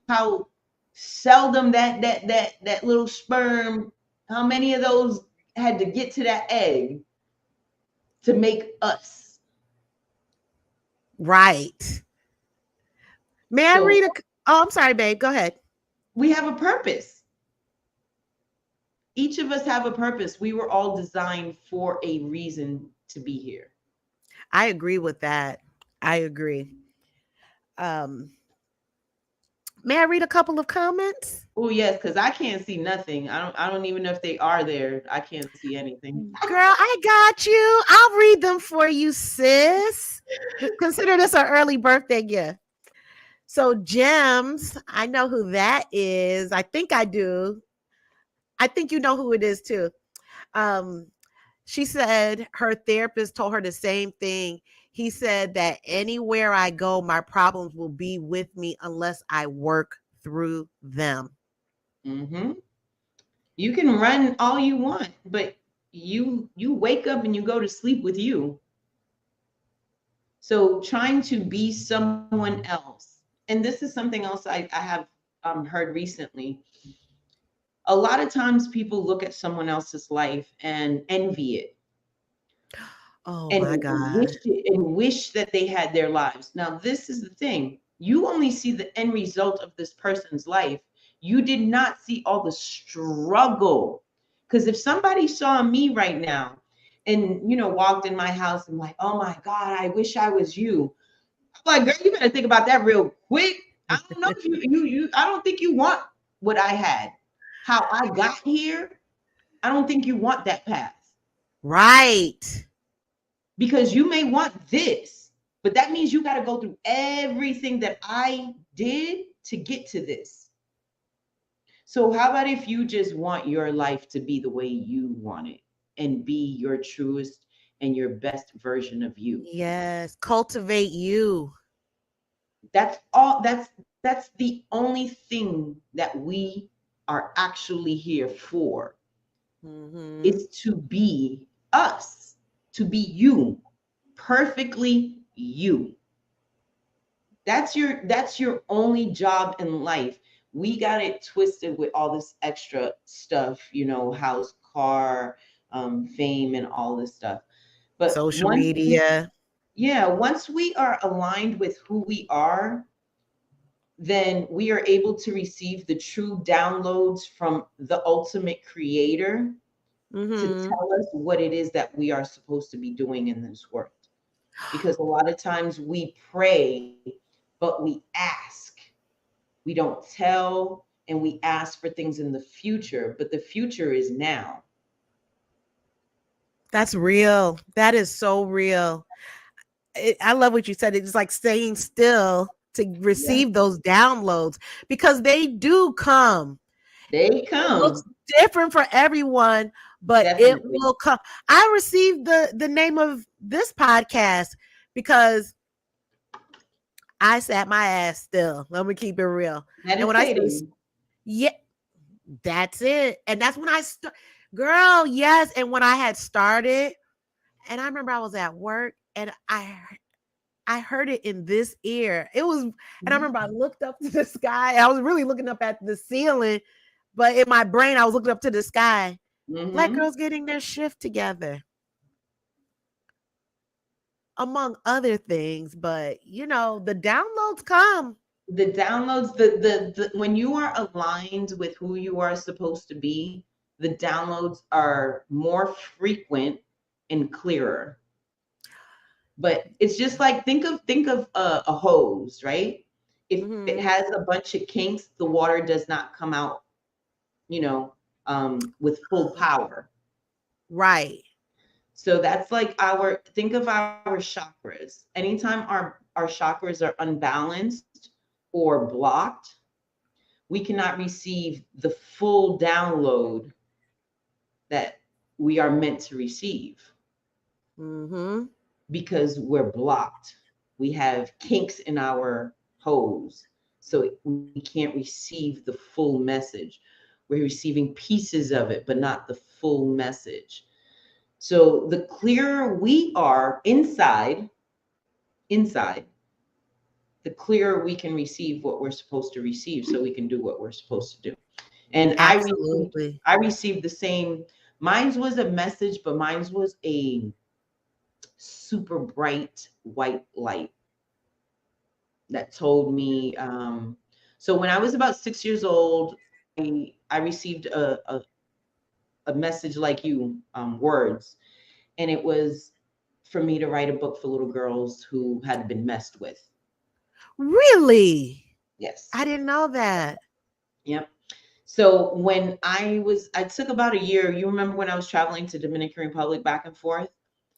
how seldom that little sperm, how many of those had to get to that egg to make us. Right. May I So read a Oh, I'm sorry, babe. Go ahead. we have a purpose. Each of us have a purpose. We were all designed for a reason to be here. I agree with that. I agree. Um, may I read a couple of comments? Oh yes, because I can't see nothing. I don't even know if they are there. I can't see anything. Girl, I got you. I'll read them for you, sis. Consider this an early birthday gift. So, Gems, I know who that is. I think I do. I think you know who it is too. Um, she said her therapist told her the same thing. He said that anywhere I go, my problems will be with me unless I work through them. Hmm. You can run all you want, but you wake up and you go to sleep with you. So trying to be someone else, and this is something else I have heard recently. A lot of times people look at someone else's life and envy it, Oh and my God. wish that they had their lives. Now, this is the thing. You only see the end result of this person's life. You did not see all the struggle. Because if somebody saw me right now and walked in my house and like, oh my God, I wish I was you. I'm like, girl, you better think about that real quick. I don't know if you I don't think you want what I had. How I got here, I don't think you want that path. Right. Because you may want this, but that means you got to go through everything that I did to get to this. So how about if you just want your life to be the way you want it and be your truest and your best version of you? Yes. Cultivate you. That's all. That's the only thing that we are actually here for, Hmm. is to be us, to be you, perfectly you. That's your only job in life. We got it twisted with all this extra stuff, house, car, fame, and all this stuff. But Social media. once we are aligned with who we are, then we are able to receive the true downloads from the ultimate creator to Hmm. tell us what it is that we are supposed to be doing in this world. Because a lot of times we pray, but we ask. We don't tell, and we ask for things in the future, but the future is now. That's real. That is so real. I love what you said. It's like staying still to Yeah, receive those downloads because they do come. they It looks come. different for everyone, but it Definitely. will come. I received the name of this podcast because I sat my ass still. Let me keep it real. And when I say, Meditating. yeah, that's it. And that's when girl, yes. And when I had started, and I remember I was at work and I heard it in this ear. It was, and I remember I looked up to the sky. I was really looking up at the ceiling, but in my brain, I was looking up to the sky. Black Mm-hmm. girls getting their shift together. among other things, but the downloads come. The downloads, when you are aligned with who you are supposed to be, the downloads are more frequent and clearer. But it's just like, think of a hose, right? If it Hmm. has a bunch of kinks, the water does not come out, you know, with full power. Right. So that's like think of our chakras. Anytime our chakras are unbalanced or blocked, we cannot receive the full download that we are meant to receive Hmm. because we're blocked. We have kinks in our hose. So we can't receive the full message. We're receiving pieces of it, but not the full message. So the clearer we are inside, the clearer we can receive what we're supposed to receive so we can do what we're supposed to do. And Absolutely. I received the same. Mine's was a message, but mine's was a super bright white light that told me. So when I was about 6 years old, I received a message like you, words, and it was for me to write a book for little girls who had been messed with. Really? Yes. I didn't know that. Yep. So I took about a year. You remember when I was traveling to Dominican Republic back and forth?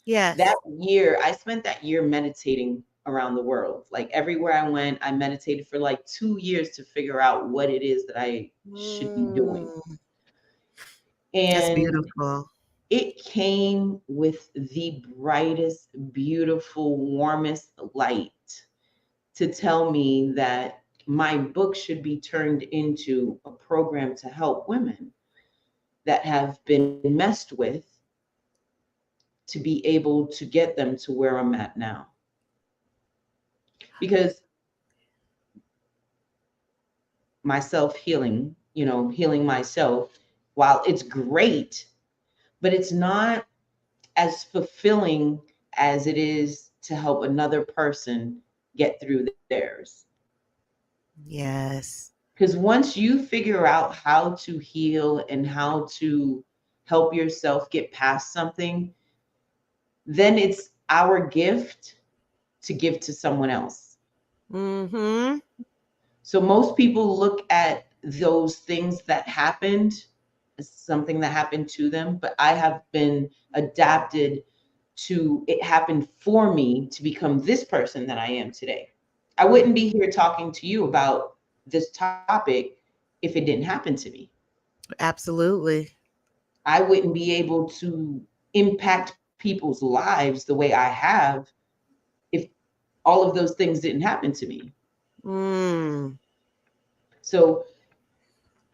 That Yes. year, I spent that year meditating around the world. Like everywhere I went, I meditated for like 2 years to figure out what it is that I should be doing. Mm, that's And beautiful. it came with the brightest, beautiful, warmest light to tell me that my book should be turned into a program to help women that have been messed with, to be able to get them to where I'm at now. Because myself healing, healing myself, while it's great, but it's not as fulfilling as it is to help another person get through theirs. Yes. Because once you figure out how to heal and how to help yourself get past something, then it's our gift to give to someone else. Mm-hmm. So most people look at those things that happened as something that happened to them, but I have been adapted to it happen for me to become this person that I am today. I wouldn't be here talking to you about this topic if it didn't happen to me. Absolutely. I wouldn't be able to impact people's lives the way I have if all of those things didn't happen to me. Mm. So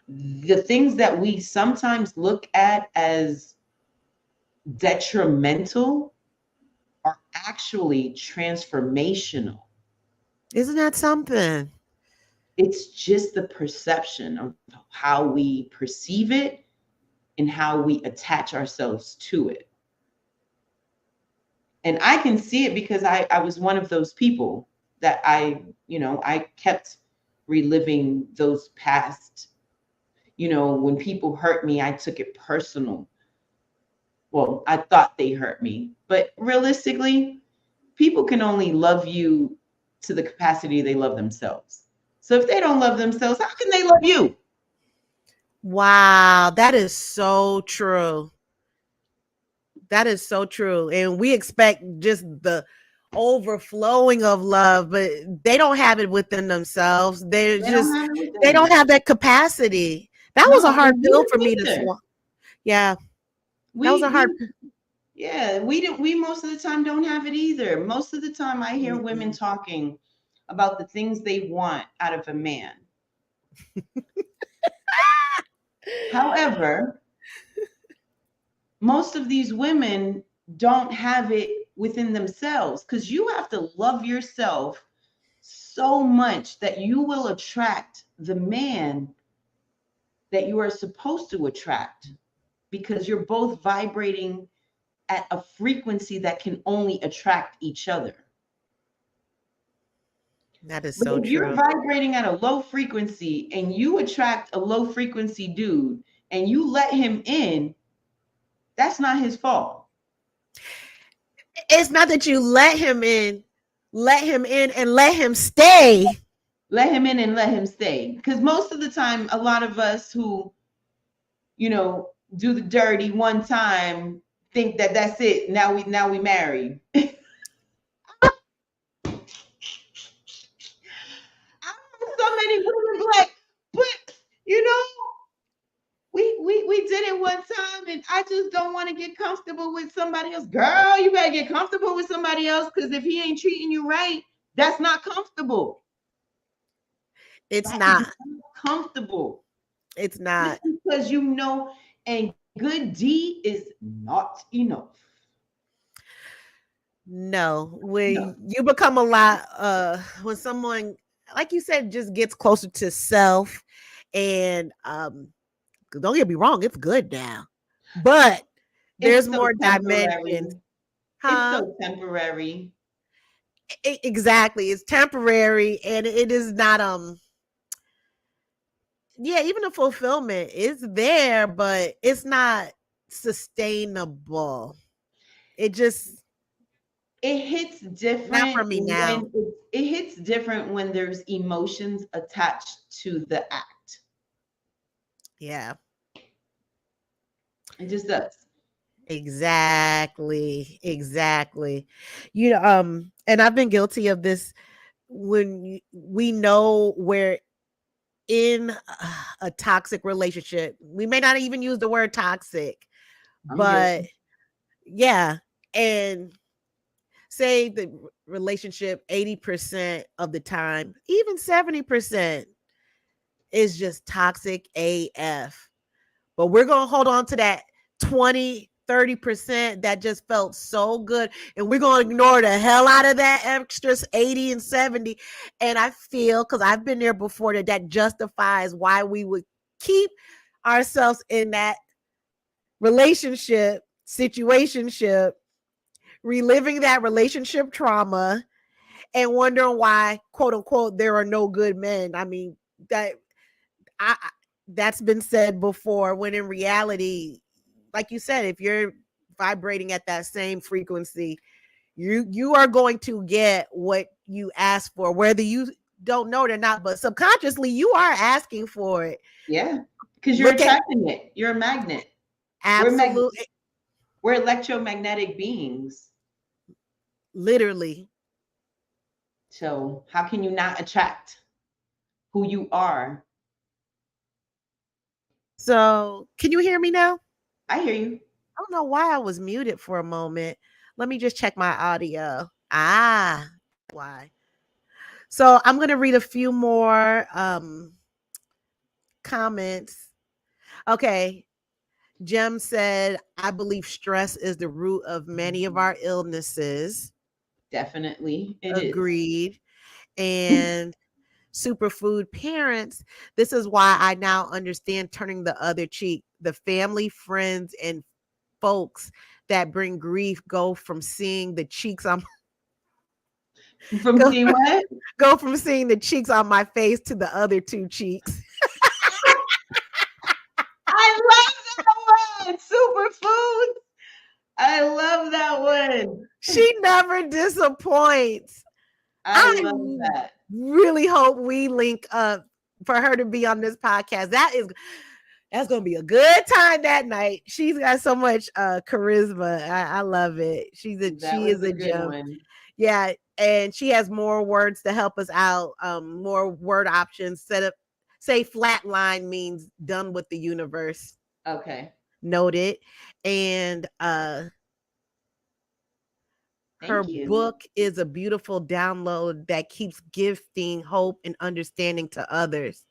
the things that we sometimes look at as detrimental are actually transformational. Isn't that something? It's just the perception of how we perceive it and how we attach ourselves to it. And I can see it because I was one of those people that I kept reliving those past, when people hurt me, I took it personal. Well, I thought they hurt me, but realistically, people can only love you to the capacity they love themselves. So if they don't love themselves, how can they love you? Wow, that is so true. That is so true. And we expect just the overflowing of love, but they don't have it within themselves. They don't have it They don't within. have that capacity. That was a No, hard and we pill for don't me to either. swallow. Yeah, that was a hard. We yeah, we most of the time don't have it either. Most of the time I hear women Mm-mm. talking about the things they want out of a man. However, most of these women don't have it within themselves because you have to love yourself so much that you will attract the man that you are supposed to attract because you're both vibrating at a frequency that can only attract each other. That is But so if you're true. vibrating at a low frequency and you attract a low frequency dude and you let him in, that's not his fault. It's not that you let him in and let him stay. Let him in and let him stay. Because most of the time, a lot of us who, do the dirty one time think that that's it. Now we married. So many women be like, but you know, we did it one time, and I just don't want to get comfortable with somebody else. Girl, you better get comfortable with somebody else, because if he ain't treating you right, that's not comfortable. It's That is not. not comfortable. It's Just not. because and good deed is not enough. No. No. When you become a lot when someone, like you said, just gets closer to self, and don't get me wrong, it's good now. But It's there's so more dimensions. temporary. It's Huh? so temporary. Exactly. It's temporary, and it is not yeah, even the fulfillment is there, but it's not sustainable. It just It hits not for different me now. when it hits different when there's emotions attached to the act. Yeah. It just does. Exactly. Exactly. And I've been guilty of this when we know we're in a toxic relationship. We may not even use the word toxic, I'm but guilty. yeah. And say the relationship 80% of the time, even 70% is just toxic AF. But we're going to hold on to that 20-30% that just felt so good. And we're going to ignore the hell out of that extra 80 and 70. And I feel, because I've been there before, that justifies why we would keep ourselves in that relationship, situationship, reliving that relationship trauma and wondering why, quote unquote, there are no good men. I mean, that I that's been said before, when in reality, like you said, if you're vibrating at that same frequency, you are going to get what you ask for, whether you don't know it or not, but subconsciously you are asking for it. Yeah. Because you're Look at attracting it. You're a magnet. We're absolute we're electromagnetic beings. literally. So how can you not attract who you are? So, can you hear me now? I hear you. I don't know why I was muted for a moment. Let me just check my audio. Ah, why? So I'm gonna read a few more comments. Okay. Jem said, I believe stress is the root of many of our illnesses. Definitely it is. Agreed. And superfood parents, this is why I now understand turning the other cheek. The family, friends, and folks that bring grief go from seeing the cheeks on From go, seeing what? go from seeing the cheeks on my face to the other two cheeks. I love that one. Superfood. I love that one. She never disappoints. I I love that. really hope we link up for her to be on this podcast. That's gonna be a good time that night. She's got so much charisma. I love it. That She is was a a good gem. one. Yeah, and she has more words to help us out. More word options. Say flatline means done with the universe. Okay. Noted. And her Thank you. book is a beautiful download that keeps gifting hope and understanding to others.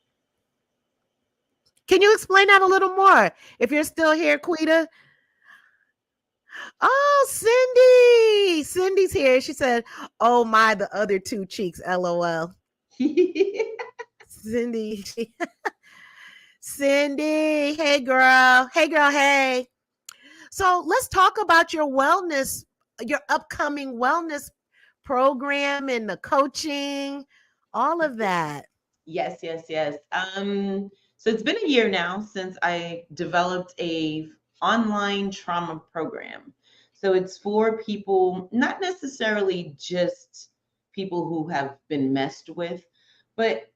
Can you explain that a little more? If you're still here, Quita. Oh, Cindy. Cindy's here. She said, oh my, the other two cheeks, LOL. Cindy. Cindy. Hey girl. Hey girl, hey. So let's talk about your upcoming wellness program and the coaching, all of that. Yes, yes, yes. So it's been a year now since I developed a online trauma program. So it's for people, not necessarily just people who have been messed with, but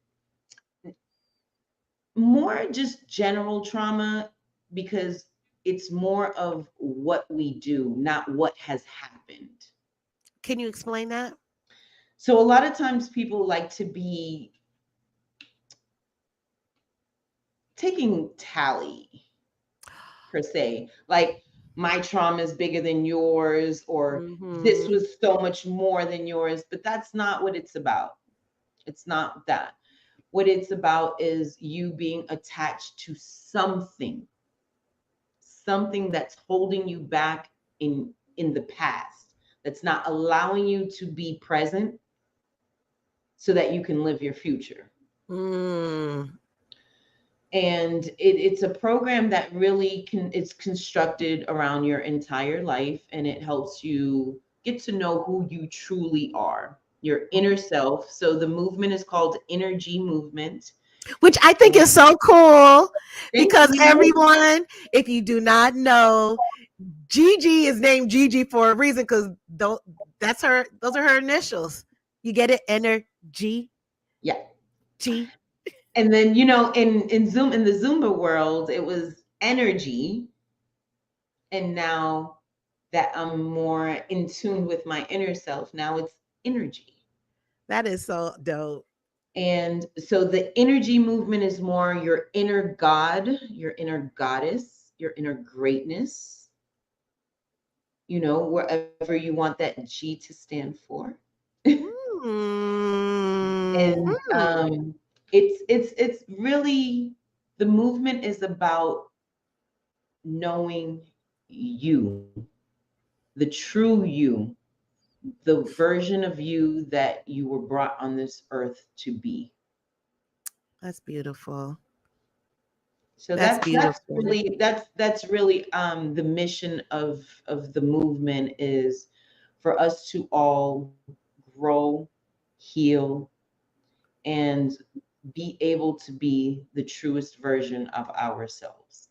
more just general trauma, because it's more of what we do, not what has happened. Can you explain that? So a lot of times people like to be taking tally per se, like my trauma is bigger than yours, or this Mm-hmm. was so much more than yours, but that's not what it's about. It's not that. What it's about is you being attached to something that's holding you back in the past, that's not allowing you to be present so that you can live your future. Mm, And it's a program that really it's constructed around your entire life, and it helps you get to know who you truly are, your inner self. So the movement is called Energy Movement. which I think And is so cool thank because you. everyone, if you do not know, Gigi is named Gigi for a reason because that's her. Those are her initials. You get it? Energy, Yeah. G. And then, in the Zumba world, it was energy. And now that I'm more in tune with my inner self, now it's energy. That is so dope. And so the energy movement is more your inner God, your inner goddess, your inner greatness, wherever you want that G to stand for. Mm, And it's really, the movement is about knowing you, the true you, the version of you that you were brought on this earth to be. that's beautiful. So That's that's beautiful. really that's really the mission of the movement, is for us to all grow, heal, and be able to be the truest version of ourselves.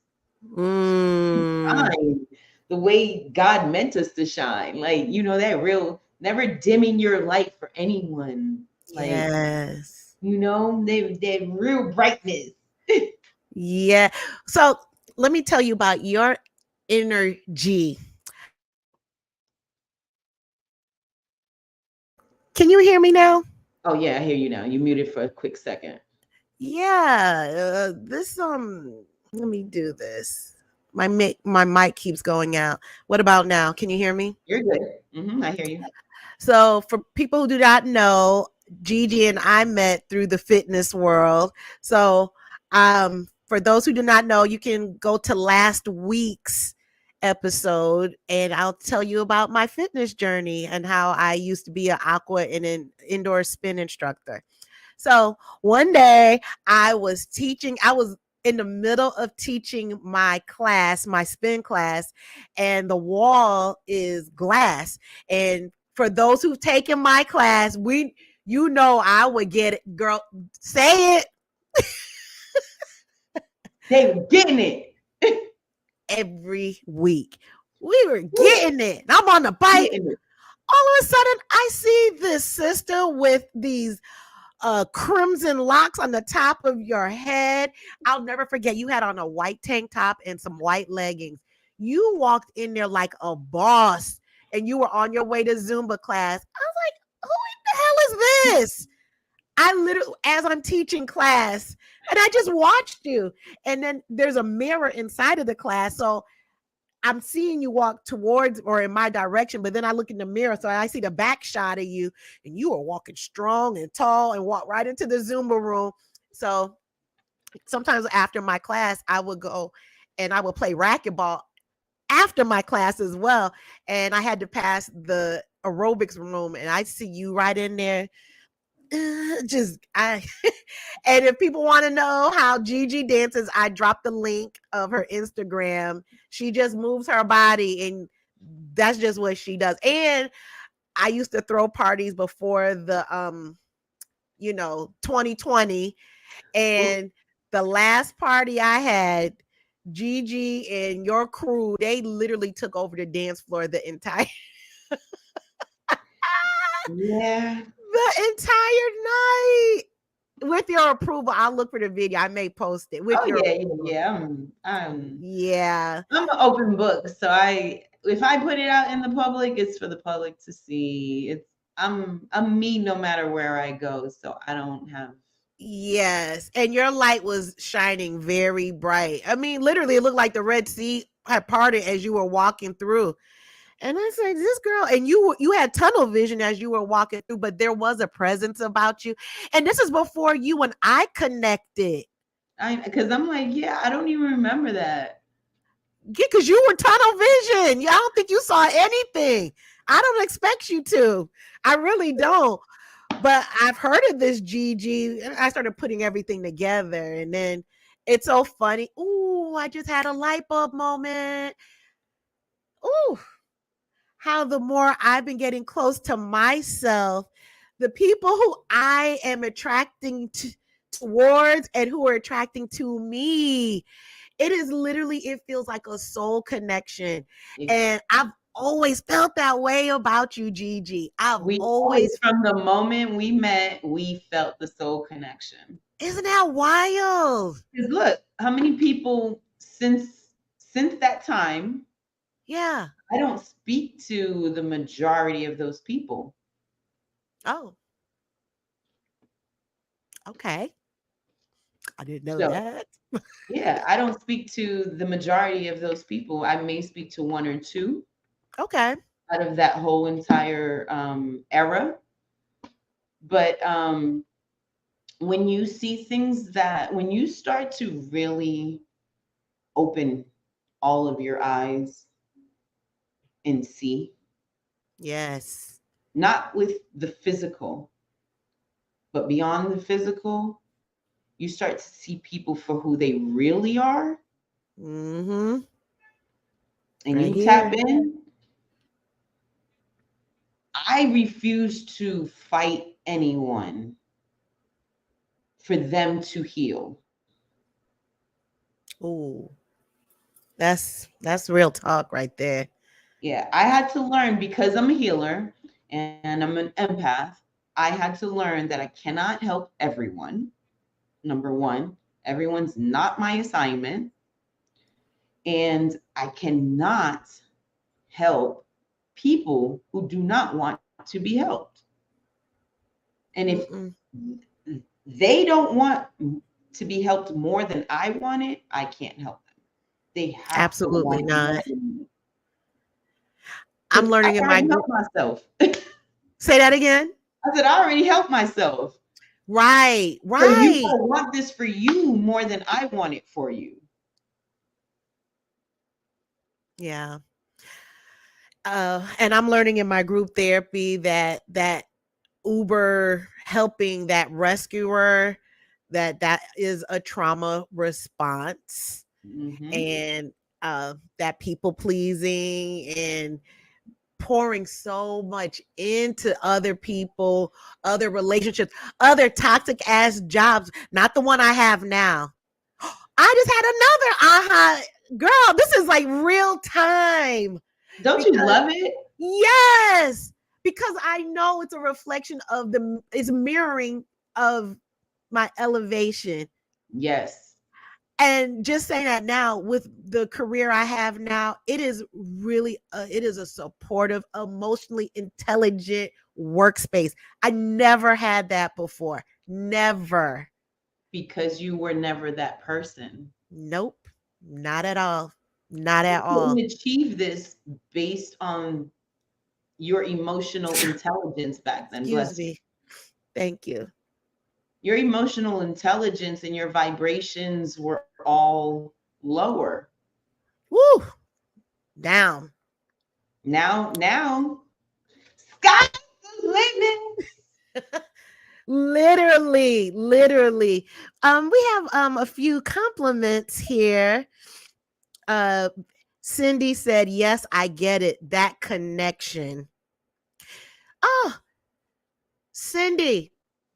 Mm, Shine the way God meant us to shine. Like, that real, never dimming your light for anyone. Like, yes. that real brightness. Yeah. So let me tell you about your energy. Can you hear me now? Oh yeah, I hear you now. You muted for a quick second. Yeah. This let me do this. My mic keeps going out. What about now? Can you hear me? You're good. I hear you. So, for people who do not know, Gigi and I met through the fitness world. So, for those who do not know, you can go to last week's episode and I'll tell you about my fitness journey and how I used to be an aqua and an indoor spin instructor. So one day I was in the middle of teaching my class, my spin class, and the wall is glass. And for those who've taken my class, I would get it, girl. Say it They were getting it. every week. We were Woo, getting it. I'm on the bike. getting it. All of a sudden, I see this sister with these crimson locks on the top of your head. I'll never forget. You had on a white tank top and some white leggings. You walked in there like a boss, and you were on your way to Zumba class. I was like, "Who in the hell is this?" I literally, as I'm teaching class, and I just watched you. And then there's a mirror inside of the class, so I'm seeing you walk towards or in my direction, but then I look in the mirror, so I see the back shot of you, and you are walking strong and tall and walk right into the Zumba room. So sometimes after my class, I would go and I would play racquetball after my class as well. And I had to pass the aerobics room, and I see you right in there Just I and if people want to know how Gigi dances, I dropped the link of her Instagram. She just moves her body and that's just what she does. And I used to throw parties before the 2020, Well, and the last party I had, Gigi and your crew, they literally took over the dance floor yeah. the entire night. With your approval, I'll look for the video. I may post it with Oh your yeah, yeah, approval. yeah. Yeah. I'm an open book, so if I put it out in the public, it's for the public to see. I'm me no matter where I go, so I don't have. Yes. And your light was shining very bright. I mean, literally, it looked like the Red Sea had parted as you were walking through. And I said, this girl, and you had tunnel vision as you were walking through, but there was a presence about you. And this is before you and I connected. Because I'm like, yeah, I don't even remember that. Because you were tunnel vision. I don't think you saw anything. I don't expect you to. I really don't. But I've heard of this GG. And I started putting everything together. And then it's so funny. Ooh, I just had a light bulb moment. Ooh, how the more I've been getting close to myself, the people who I am attracting towards and who are attracting to me, it is literally, it feels like a soul connection. It, And I've always felt that way about you, Gigi. I've we always, always, from the moment we met, we felt the soul connection. isn't that wild? Because look, how many people since that time, Yeah. I don't speak to the majority of those people. Oh, okay. I didn't know So that. yeah, I don't speak to the majority of those people. I may speak to one or two Okay. out of that whole entire era. But when you see things when you start to really open all of your eyes and see, Yes. not with the physical, but beyond the physical, you start to see people for who they really are, Mm-hmm. and Right you tap here. in. I refuse to fight anyone for them to heal. Ooh, that's real talk right there. Yeah, I had to learn because I'm a healer and I'm an empath. I had to learn that I cannot help everyone. Number one, everyone's not my assignment, and I cannot help people who do not want to be helped. And if Mm-mm. they don't want to be helped more than I want it, I can't help them. They have to Absolutely want it more not. than me I'm because I learning in my already group. helped myself. Say that again. I said, I already helped myself. Right, So you right. don't want this for you more than I want it for you. Yeah. And I'm learning in my group therapy that Uber helping that rescuer, that is a trauma response, Hmm. and that people pleasing and pouring so much into other people, other relationships, other toxic ass jobs, not the one I have now. I just had another aha. Girl, this is like real time Don't you because love it? yes, because I know it's a reflection of it's mirroring of my elevation. Yes, And just saying that now with the career I have now, it is really it is a supportive, emotionally intelligent workspace. I never had that before. Never. because you were never that person. Nope. Not at all. Not You at couldn't all. achieve this based on your emotional intelligence back then, Excuse bless you. me. Thank you. Your emotional intelligence and your vibrations were all lower. Woo. Down. Now, sky's the limit. Literally, literally. We have a few compliments here. Uh Cindy said, "Yes, I get it. That connection." Oh, Cindy,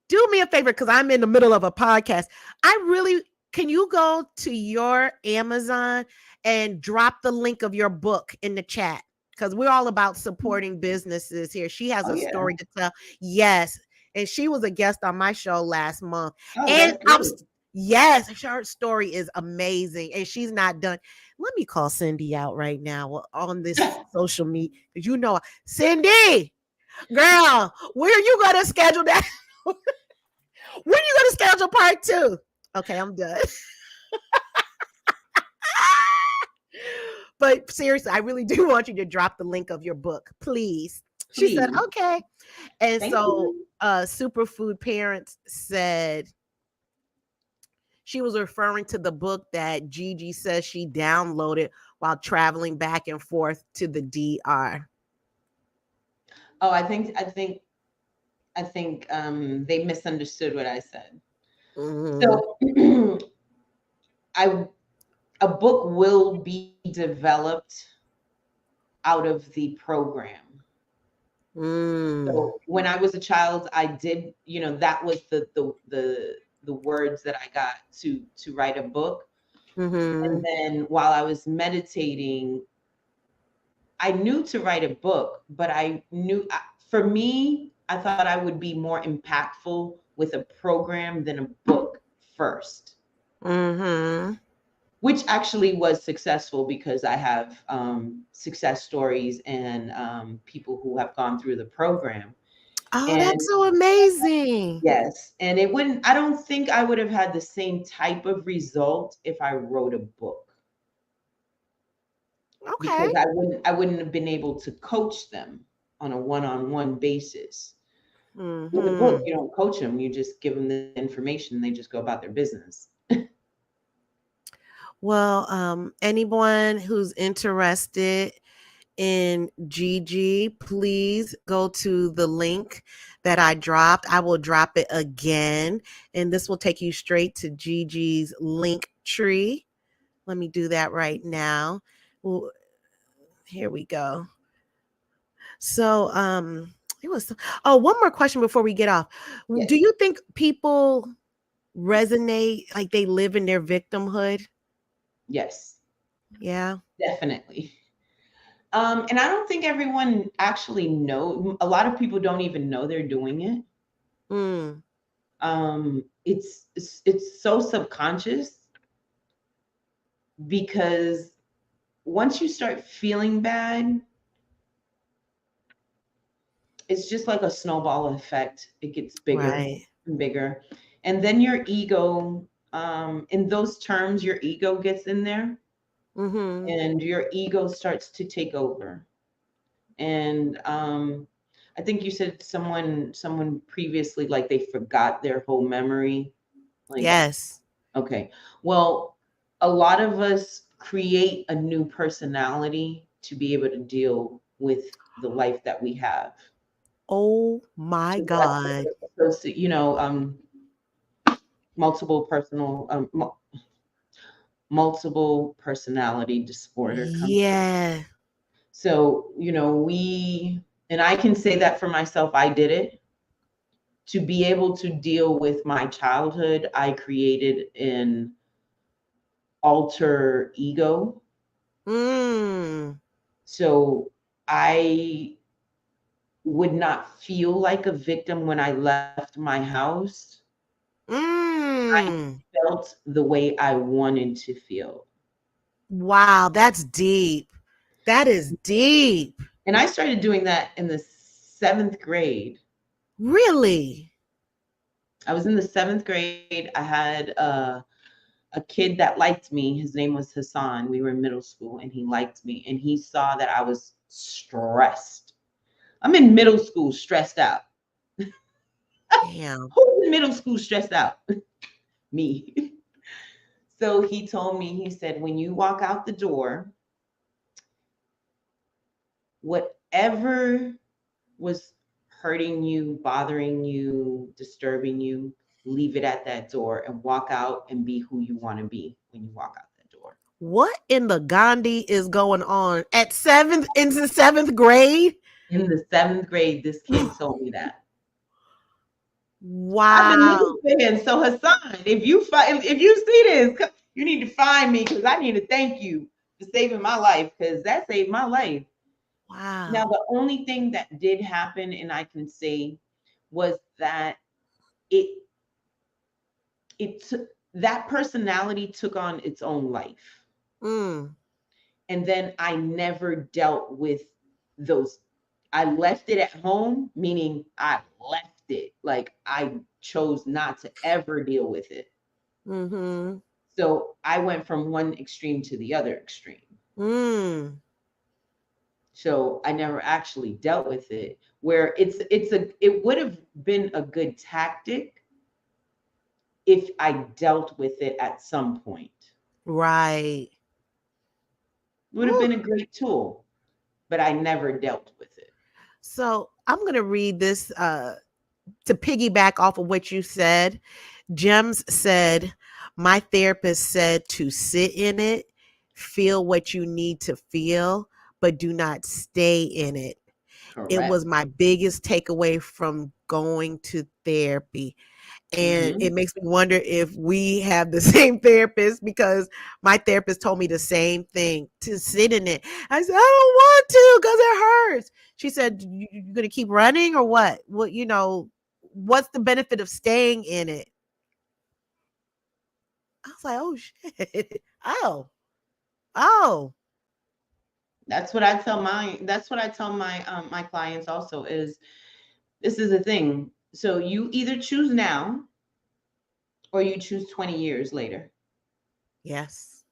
do me a favor because I'm in the middle of a podcast. I really can you go to your Amazon and drop the link of your book in the chat? Because we're all about supporting businesses here. She has Oh a yeah. story to tell. Yes. And she was a guest on my show last month. Oh, And that's great. yes, her story is amazing. And she's not done. Let me call Cindy out right now on this social media. You know, Cindy, girl, where are you gonna schedule that? When are you gonna schedule part two? Okay, I'm done. But seriously, I really do want you to drop the link of your book, please. She said, Please. okay. And Thank so you. Superfood Parents said she was referring to the book that Gigi says she downloaded while traveling back and forth to the DR. Oh, I think they misunderstood what I said. Mm-hmm. So I a book will be developed out of the program. Mm. So when I was a child, I did, that was the words that I got to write a book. And Mm-hmm. then while I was meditating, I knew to write a book, but for me, I thought I would be more impactful with a program than a book first, Mm-hmm. which actually was successful because I have success stories and people who have gone through the program. Oh, And that's so amazing. yes, and I don't think I would have had the same type of result if I wrote a book Okay. because I wouldn't have been able to coach them on a one-on-one basis. With a book, Mm-hmm. you don't coach them, you just give them the information, they just go about their business. Well, anyone who's interested in Gigi, please go to the link that I dropped. I will drop it again, and this will take you straight to Gigi's link tree. Let me do that right now. Well, here we go. So, it was. Oh, one more question before we get off. Do Yes, you think people resonate like they live in their victimhood? yes, Yeah. definitely. And I don't think everyone actually a lot of people don't even know they're doing it. Mm, It's so subconscious because once you start feeling bad, it's just like a snowball effect. It gets bigger right. and bigger. And then your ego, in those terms, your ego gets in there Mm-hmm. and your ego starts to take over. And I think you said someone previously like they forgot their whole memory. Like, Yes. okay. Well, a lot of us create a new personality to be able to deal with the life that we have. Oh my So that's what God. we're supposed to, multiple personal, multiple personality disorder comes. Yeah. So, and I can say that for myself, I did it. To be able to deal with my childhood, I created an alter ego. Mm. So I would not feel like a victim when I left my house. I Mm. felt the way I wanted to feel. Wow, that's deep. That is deep. And I started doing that in the seventh grade. Really? I was in the seventh grade. I had a kid that liked me. His name was Hassan. We were in middle school and he liked me. And he saw that I was stressed. I'm in middle school stressed out. Damn. Who's in middle school stressed out? Me. So he told me, he said, when you walk out the door, whatever was hurting you, bothering you, disturbing you, leave it at that door and walk out and be who you want to be when you walk out that door. What in the Gandhi is going on at in the seventh grade? In the seventh grade, this kid told me that. I've been Wow. looking for him. So Hassan, if you see this, you need to find me because I need to thank you for saving my life because that saved my life. Now, Wow. the only thing that did happen, and I can say, was that it that personality took on its own life. Mm. And then I never dealt with those. I left it at home, meaning I left it. Like I chose not to ever deal with it. Mm-hmm. So I went from one extreme to the other extreme. Mm. So I never actually dealt with it. Where it would have been a good tactic if I dealt with it at some point. Right. It would have Whew. been a great tool, but I never dealt with it. So I'm going to read this to piggyback off of what you said. Gems said, my therapist said to sit in it, feel what you need to feel, but do not stay in it. It Correct. was my biggest takeaway from going to therapy. And Hmm. it makes me wonder if we have the same therapist because my therapist told me the same thing to sit in it. I said, I don't want to because it hurts. She said, you're going to keep running or what? Well, what's the benefit of staying in it? I was like, oh, shit. Oh, oh, That's what I tell my clients also is this is the thing. So you either choose now or you choose 20 years later. yes.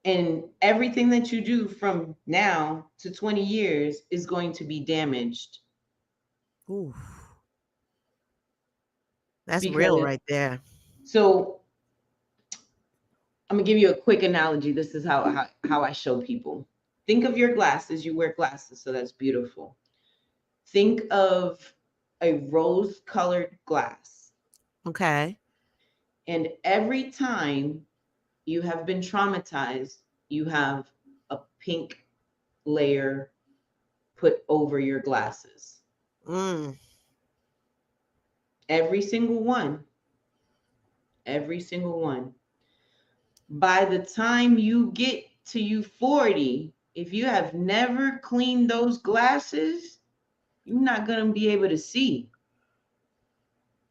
And everything that you do from now to 20 years is going to be damaged Ooh, that's real because right there. so I'm gonna give you a quick analogy. This is how I show people. Think of your glasses. You wear glasses, so that's beautiful. Think of a rose colored glass. Okay. And every time you have been traumatized, you have a pink layer put over your glasses. Mm, Every single one. Every single one. By the time you get to you 40, if you have never cleaned those glasses, you're not going to be able to see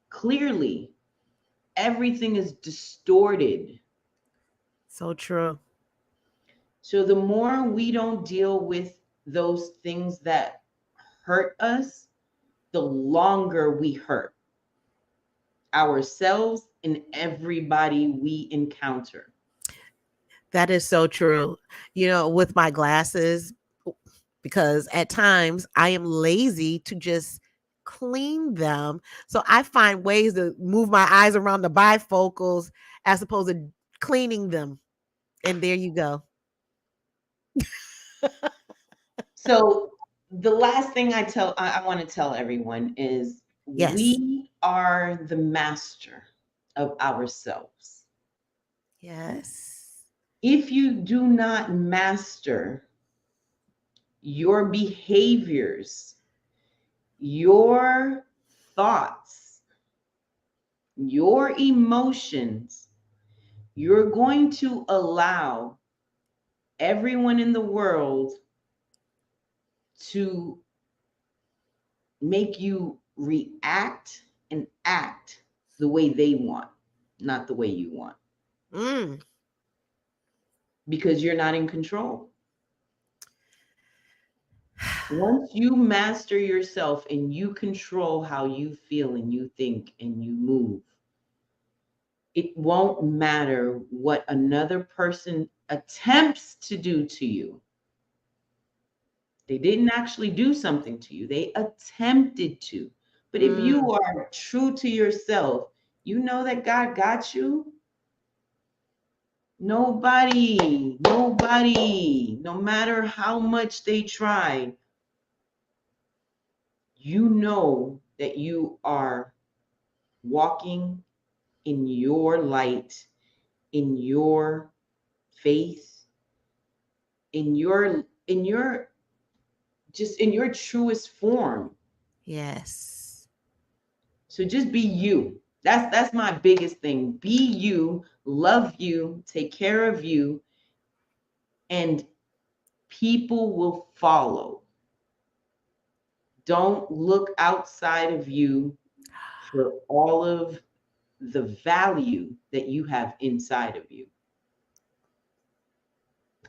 clearly. Everything is distorted. so true. So the more we don't deal with those things that hurt us, the longer we hurt ourselves and everybody we encounter. That is so true. With my glasses, because at times I am lazy to just clean them. So I find ways to move my eyes around the bifocals as opposed to cleaning them. And there you go. So the last thing I want to tell everyone is Yes. we are the master of ourselves. Yes. If you do not master your behaviors, your thoughts, your emotions, you're going to allow everyone in the world to make you react and act the way they want, not the way you want, Mm. because you're not in control. Once you master yourself and you control how you feel and you think and you move, it won't matter what another person attempts to do to you. They didn't actually do something to you, they attempted to. But if Mm. you are true to yourself, you know that God got you. Nobody, no matter how much they try, you know that you are walking in your light, in your faith, in your just in your truest form. Yes. So just be you. That's my biggest thing. Be you, love you, take care of you, and people will follow. Don't look outside of you for all of the value that you have inside of you.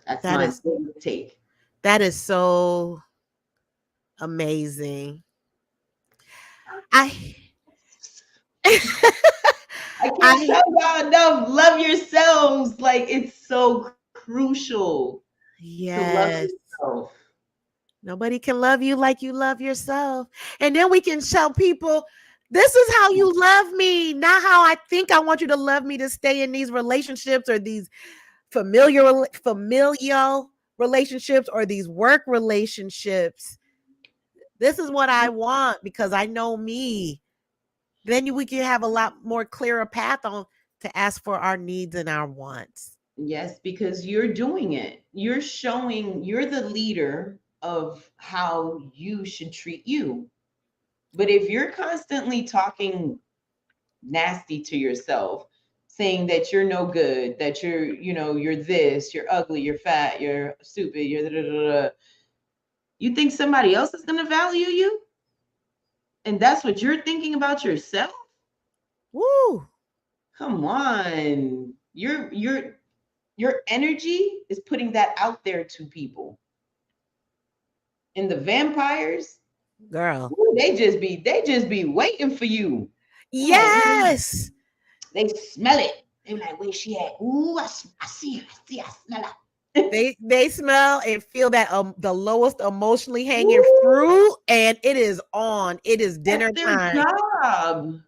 That's That my is big take. that is so amazing. I I can't I tell y'all enough. Love yourselves. Like it's so crucial to love yes. yourself. Nobody can love you like you love yourself. And then we can tell people, this is how you love me, not how I think I want you to love me to stay in these relationships or these familial relationships or these work relationships. This is what I want because I know me. Then we can have a lot more clearer path on to ask for our needs and our wants. Yes, because you're doing it. You're showing you're the leader of how you should treat you. But if you're constantly talking nasty to yourself, saying that you're no good, that you're this, you're ugly, you're fat, you're stupid, you're da, da, da, da, you think somebody else is going to value you? And that's what you're thinking about yourself? Woo, Come on. Your energy is putting that out there to people. And the vampires, girl. ooh, they just be waiting for you. I'm like, Yes. they smell it. They're like, where's she at? Ooh, I see her. I see her. I smell her. They smell and feel that the lowest emotionally hanging Ooh, fruit, and it is on. It is that's dinner their time. job.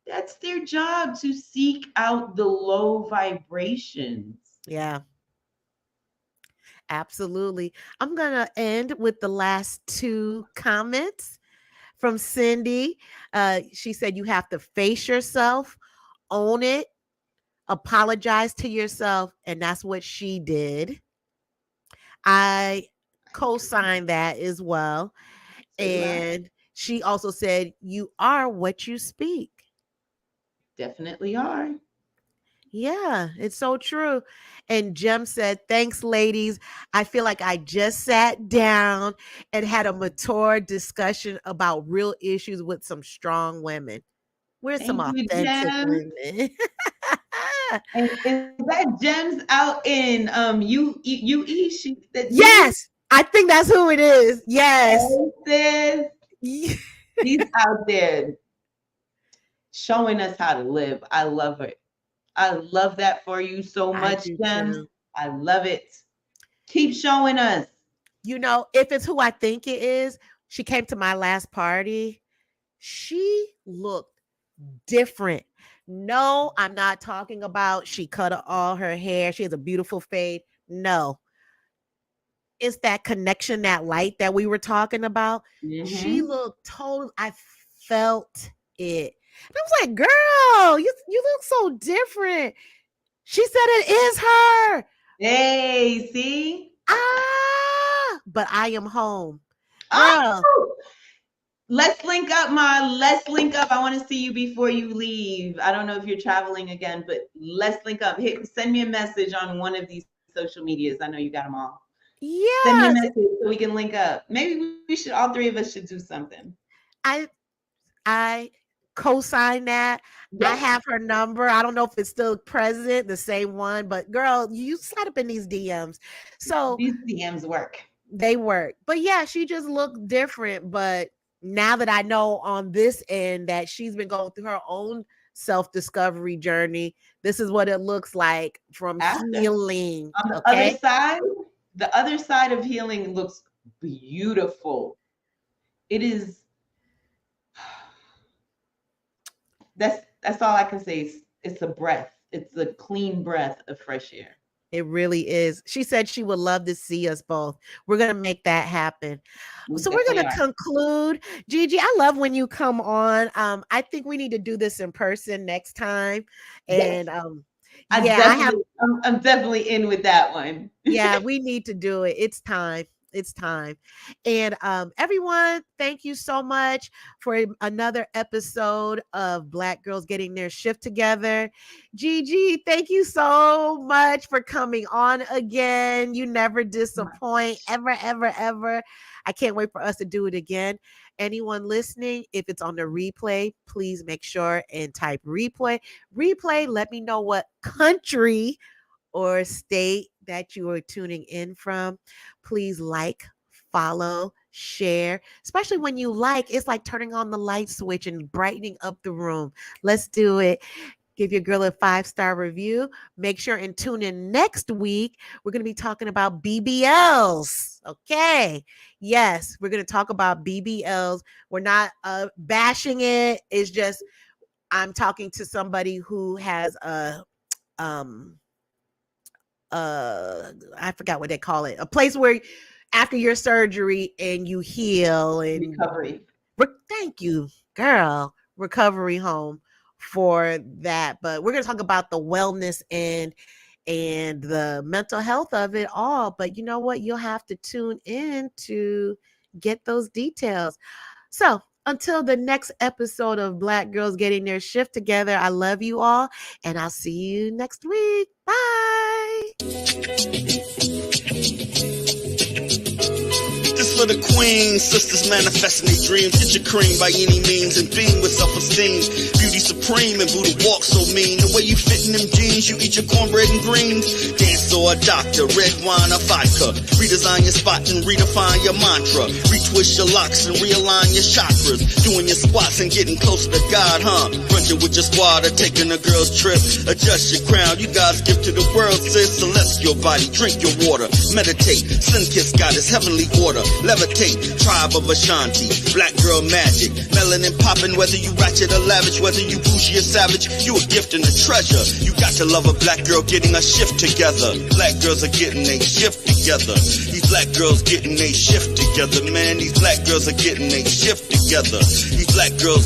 That's their job to seek out the low vibrations. Yeah, absolutely. I'm gonna end with the last two comments from Cindy. She said you have to face yourself, own it, apologize to yourself, and that's what she did. I co-signed that as well. So do I. And she also said, you are what you speak. Definitely are. Yeah, it's so true. And Jem said, thanks, ladies. I feel like I just sat down and had a mature discussion about real issues with some strong women. We're some Thank you, authentic Jem. women. And is that Gems out in UE? She that UE? Yes, I think that's who it is. Yes. Hey, sis. She's out there showing us how to live. I love it. I love that for you so I much, do Gems. too. I love it. Keep showing us. If it's who I think it is, she came to my last party. She looked different. No, I'm not talking about she cut all her hair. She has a beautiful fade. No, it's that connection, that light that we were talking about. She Hmm. looked total. I felt it. And I was like, girl, you look so different. She said it is her. Hey, see? But I am home. Girl, Oh, let's link up, Ma. Let's link up. I want to see you before you leave. I don't know if you're traveling again, but let's link up. Send me a message on one of these social medias. I know you got them all. Send me a yes, message so we can link up. Maybe we should, all three of us should do something. I I co-sign that. I Yes. have her number. I don't know if it's still present, the same one, but girl, you slide up in these DMs. So These DMs work. they work. But yeah, she just looked different. But now that I know on this end that she's been going through her own self-discovery journey, this is what it looks like from After. healing. On Okay. the other side of healing looks beautiful. It is that's all I can say. It's a breath. It's a clean breath of fresh air. It really is. She said she would love to see us both. We're going to make that happen. We So we're definitely going to are. conclude. GiGi, I love when you come on. I think we need to do this in person next time. Yes, And I yeah, I have definitely, I'm definitely in with that one. yeah, we need to do it. It's time. It's time. And everyone, thank you so much for another episode of Black Girls Getting Their Shift Together. GiGi, thank you so much for coming on again. You never disappoint, ever, ever, ever. I can't wait for us to do it again. Anyone listening, if it's on the replay, please make sure and type replay. Replay, let me know what country or state that you are tuning in from. Please like, follow, share, especially when you like, it's like turning on the light switch and brightening up the room. Let's do it. Give your girl a 5-star review. Make sure and tune in next week. We're going to be talking about BBLs. Okay. Yes, we're going to talk about BBLs. We're not bashing it. It's just I'm talking to somebody who has a I forgot what they call it, a place where after your surgery and you heal and Recovery. thank you, girl, recovery home for that. But we're going to talk about the wellness and the mental health of it all. But you know what? You'll have to tune in to get those details. So until the next episode of Black Girls Getting Their Shift Together, I love you all, and I'll see you next week. Bye. This for the queen, sisters manifesting their dreams. Get your cream by any means and beam with self-esteem. Beauty supreme and Buddha walk so mean. The way you fit in them jeans, you eat your cornbread and greens. Dance or a doctor, red wine or vodka. Redesign your spot and redefine your mantra. Retwist your locks and realign your chakras. Doing your squats and getting closer to God, huh? Brunching with your squad or taking a girl's trip. Adjust your crown, you God's gift to the world, sis. Celestial body, drink your water. Meditate, sun-kissed goddess, heavenly order. Levitate, tribe of Ashanti. Black girl magic, melanin popping. Whether you ratchet or lavish, whether you bougie or savage, you a gift and a treasure. You got to love a black girl getting a shift together. Black girls are getting a shift together. These black girls getting a shift together, man. These black girls are getting a shift together. These black girls